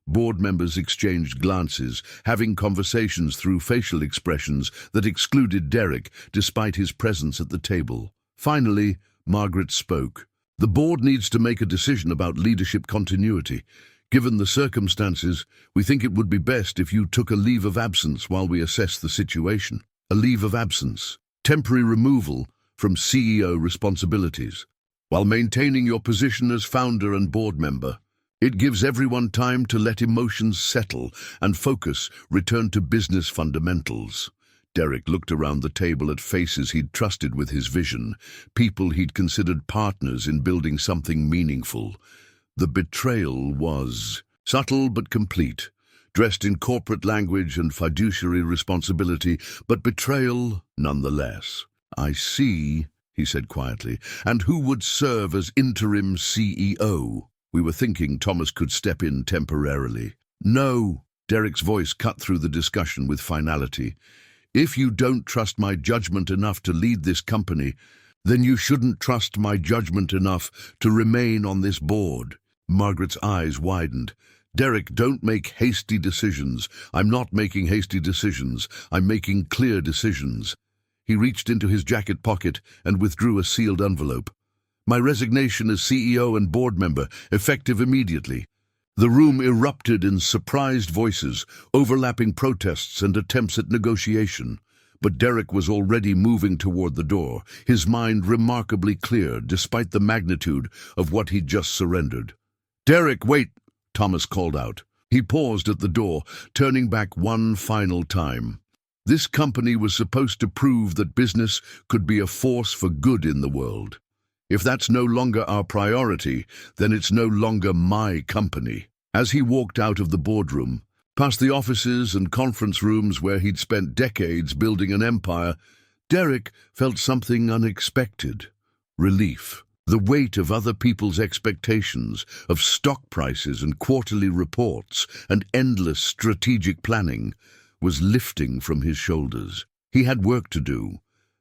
Board members exchanged glances, having conversations through facial expressions that excluded Derrick despite his presence at the table. Finally, Margaret spoke. "The board needs to make a decision about leadership continuity. Given the circumstances, we think it would be best if you took a leave of absence while we assess the situation. A leave of absence. Temporary removal from CEO responsibilities, while maintaining your position as founder and board member. It gives everyone time to let emotions settle and focus return to business fundamentals." Derrick looked around the table at faces he'd trusted with his vision, people he'd considered partners in building something meaningful. The betrayal was subtle but complete. dressed in corporate language and fiduciary responsibility, but betrayal nonetheless. "I see," he said quietly. "And who would serve as interim CEO? We were thinking Thomas could step in temporarily." "No," Derrick's voice cut through the discussion with finality. "If you don't trust my judgment enough to lead this company, then you shouldn't trust my judgment enough to remain on this board." Margaret's eyes widened. "Derrick, don't make hasty decisions." "I'm not making hasty decisions. I'm making clear decisions." He reached into his jacket pocket and withdrew a sealed envelope. "My resignation as CEO and board member, effective immediately." The room erupted in surprised voices, overlapping protests and attempts at negotiation. But Derrick was already moving toward the door, his mind remarkably clear despite the magnitude of what he'd just surrendered. "Derrick, wait!" Thomas called out. He paused at the door, turning back one final time. This company was supposed to prove that business could be a force for good in the world. If that's no longer our priority, then it's no longer my company. As he walked out of the boardroom, past the offices and conference rooms where he'd spent decades building an empire, Derrick felt something unexpected: relief. The weight of other people's expectations, of stock prices and quarterly reports and endless strategic planning, was lifting from his shoulders. He had work to do,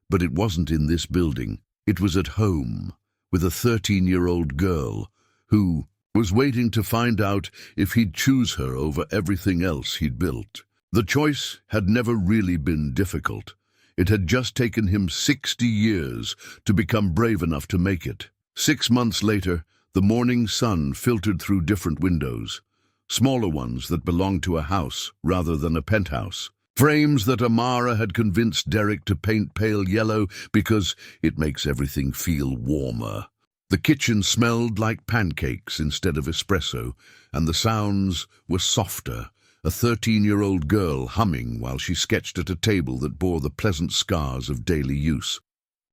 but it wasn't in this building. It was at home, with a 13-year-old girl who was waiting to find out if he'd choose her over everything else he'd built. The choice had never really been difficult. It had just taken him 60 years to become brave enough to make it. 6 months later, the morning sun filtered through different windows, smaller ones that belonged to a house rather than a penthouse. Frames that Amara had convinced Derrick to paint pale yellow because it makes everything feel warmer. The kitchen smelled like pancakes instead of espresso, and the sounds were softer, a 13-year-old girl humming while she sketched at a table that bore the pleasant scars of daily use.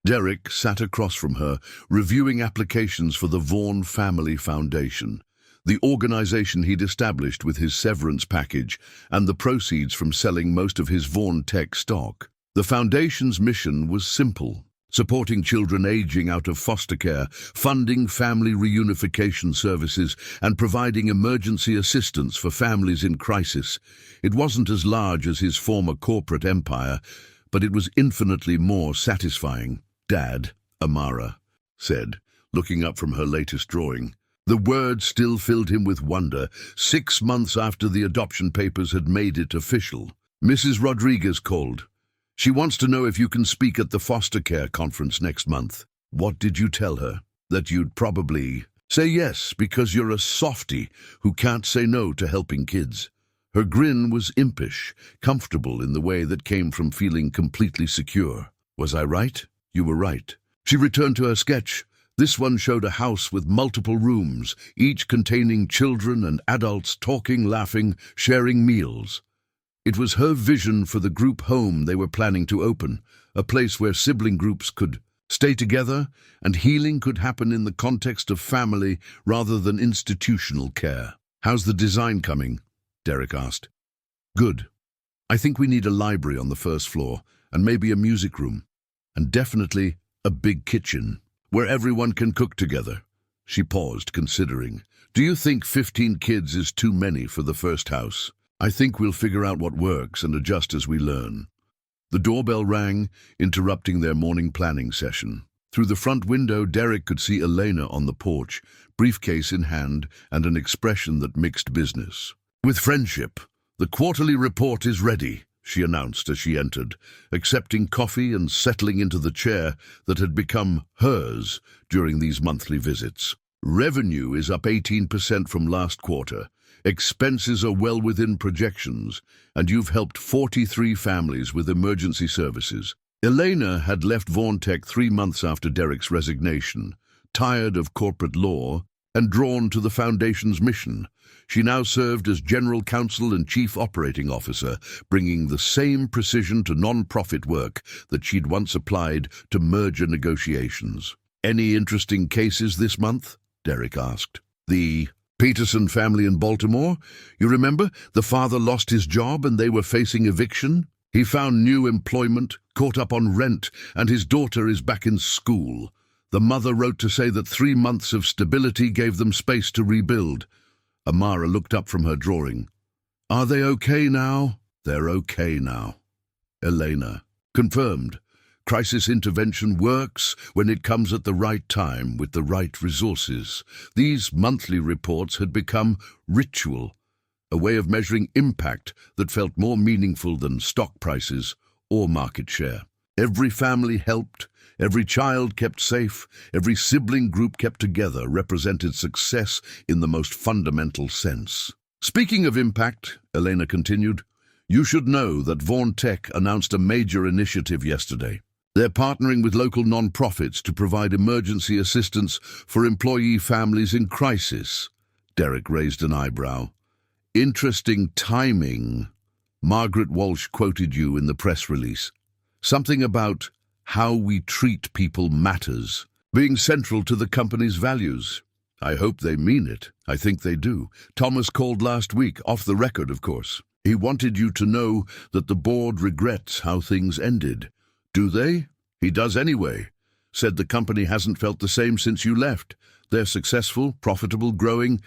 Derrick sat across from her, reviewing applications for the Vaughn Family Foundation, the organization he'd established with his severance package and the proceeds from selling most of his Vaughn Tech stock. The foundation's mission was simple: supporting children aging out of foster care, funding family reunification services, and providing emergency assistance for families in crisis. It wasn't as large as his former corporate empire, but it was infinitely more satisfying. "Dad," Amara said, looking up from her latest drawing. The word still filled him with wonder, 6 months after the adoption papers had made it official. "Mrs. Rodriguez called. She wants to know if you can speak at the foster care conference next month." "What did you tell her?" "That you'd probably say yes, because you're a softie who can't say no to helping kids." Her grin was impish, comfortable in the way that came from feeling completely secure. "Was I right?" "You were right." She returned to her sketch. This one showed a house with multiple rooms, each containing children and adults talking, laughing, sharing meals. It was her vision for the group home they were planning to open, a place where sibling groups could stay together and healing could happen in the context of family rather than institutional care. "How's the design coming?" Derrick asked. "Good. I think we need a library on the first floor, and maybe a music room, and definitely a big kitchen where everyone can cook together." She paused, considering. "Do you think 15 kids is too many for the first house?" "I think we'll figure out what works and adjust as we learn." The doorbell rang, interrupting their morning planning session. Through the front window, Derrick could see Elena on the porch, briefcase in hand and an expression that mixed business. "With friendship, the quarterly report is ready," she announced as she entered, accepting coffee and settling into the chair that had become hers during these monthly visits. "Revenue is up 18% from last quarter. Expenses are well within projections, and you've helped 43 families with emergency services." Elena had left Vaughn Tech 3 months after Derrick's resignation, tired of corporate law and drawn to the Foundation's mission. She now served as General Counsel and Chief Operating Officer, bringing the same precision to non-profit work that she'd once applied to merger negotiations. "Any interesting cases this month?" Derrick asked. "The Peterson family in Baltimore. You remember? The father lost his job and they were facing eviction. He found new employment, caught up on rent, and his daughter is back in school. The mother wrote to say that 3 months of stability gave them space to rebuild. Amara looked up from her drawing. Are they okay now? They're okay now. Elena. Confirmed. Crisis intervention works when it comes at the right time with the right resources. These monthly reports had become ritual, a way of measuring impact that felt more meaningful than stock prices or market share. Every family helped, every child kept safe, every sibling group kept together represented success in the most fundamental sense. Speaking of impact, Elena continued, you should know that Vaughn Tech announced a major initiative yesterday. They're partnering with local non-profits to provide emergency assistance for employee families in crisis. Derrick raised an eyebrow. Interesting timing. Margaret Walsh quoted you in the press release. Something about how we treat people matters, being central to the company's values. I hope they mean it. I think they do. Thomas called last week, off the record, of course. He wanted you to know that the board regrets how things ended. Do they? He does anyway. Said the company hasn't felt the same since you left. They're successful, profitable, growing,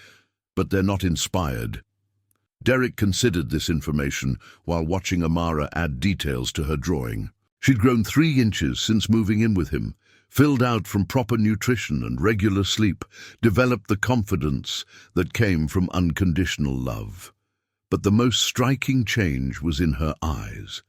but they're not inspired. Derrick considered this information while watching Amara add details to her drawing. She'd grown 3 inches since moving in with him, filled out from proper nutrition and regular sleep, developed the confidence that came from unconditional love. But the most striking change was in her eyes.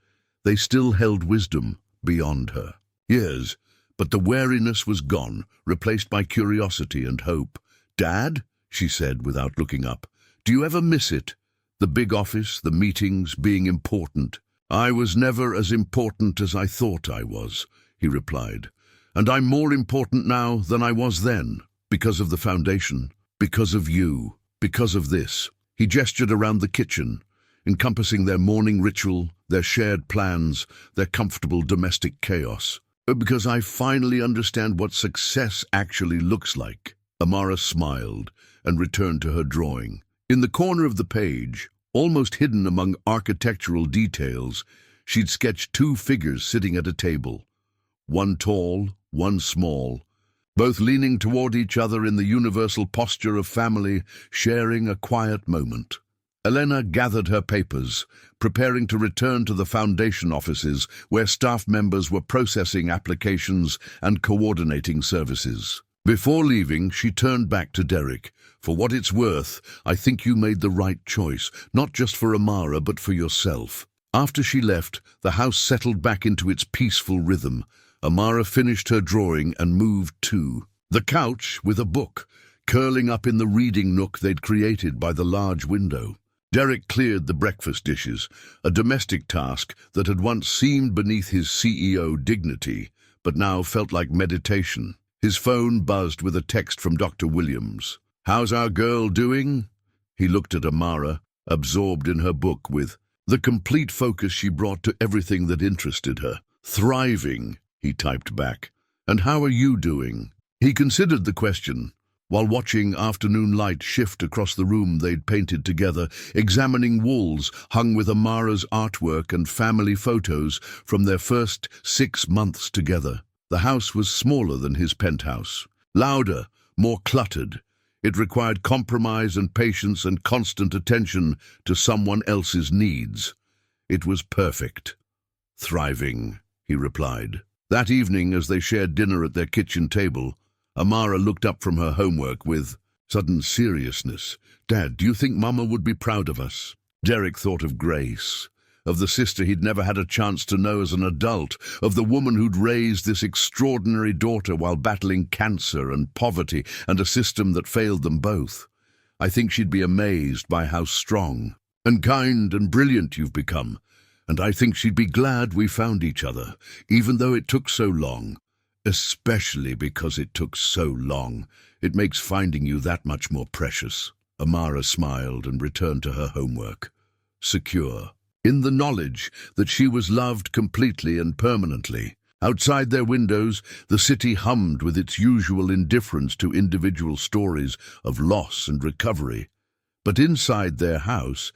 They still held wisdom beyond her. Years, but the wariness was gone, replaced by curiosity and hope. Dad, she said without looking up, do you ever miss it? The big office, the meetings, being important. I was never as important as I thought I was, he replied. And I'm more important now than I was then, because of the foundation, because of you, because of this. He gestured around the kitchen, encompassing their morning ritual, their shared plans, their comfortable domestic chaos. Because I finally understand what success actually looks like. Amara smiled and returned to her drawing. In the corner of the page, almost hidden among architectural details, she'd sketched 2 figures sitting at a table. One tall, one small, both leaning toward each other in the universal posture of family, sharing a quiet moment. Elena gathered her papers, preparing to return to the foundation offices where staff members were processing applications and coordinating services. Before leaving, she turned back to Derrick. For what it's worth, I think you made the right choice, not just for Amara, but for yourself. After she left, the house settled back into its peaceful rhythm. Amara finished her drawing and moved to the couch with a book, curling up in the reading nook they'd created by the large window. Derrick cleared the breakfast dishes, a domestic task that had once seemed beneath his CEO dignity, but now felt like meditation. His phone buzzed with a text from Dr. Williams. How's our girl doing? He looked at Amara, absorbed in her book with the complete focus she brought to everything that interested her. Thriving, he typed back. And how are you doing? He considered the question, while watching afternoon light shift across the room they'd painted together, examining walls hung with Amara's artwork and family photos from their first 6 months together. The house was smaller than his penthouse, louder, more cluttered. It required compromise and patience and constant attention to someone else's needs. It was perfect. Thriving, he replied. That evening, as they shared dinner at their kitchen table, Amara looked up from her homework with sudden seriousness. Dad, do you think Mama would be proud of us? Derrick thought of Grace, of the sister he'd never had a chance to know as an adult, of the woman who'd raised this extraordinary daughter while battling cancer and poverty and a system that failed them both. I think she'd be amazed by how strong and kind and brilliant you've become, and I think she'd be glad we found each other, even though it took so long. Especially because it took so long. It makes finding you that much more precious. Amara smiled and returned to her homework, secure in the knowledge that she was loved completely and permanently. Outside their windows, the city hummed with its usual indifference to individual stories of loss and recovery. But inside their house,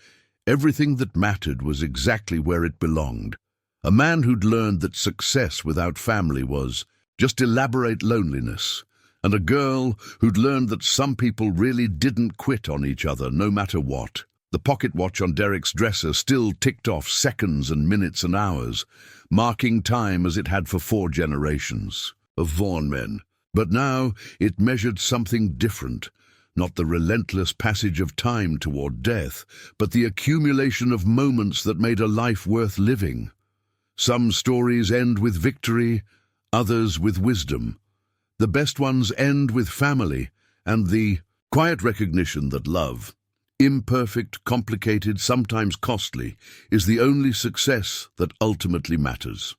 everything that mattered was exactly where it belonged. A man who'd learned that success without family was just elaborate loneliness, and a girl who'd learned that some people really didn't quit on each other no matter what. The pocket watch on Derrick's dresser still ticked off seconds and minutes and hours, marking time as it had for 4 generations of Vaughn men. But now it measured something different, not the relentless passage of time toward death, but the accumulation of moments that made a life worth living. Some stories end with victory, others with wisdom. The best ones end with family and the quiet recognition that love, imperfect, complicated, sometimes costly, is the only success that ultimately matters.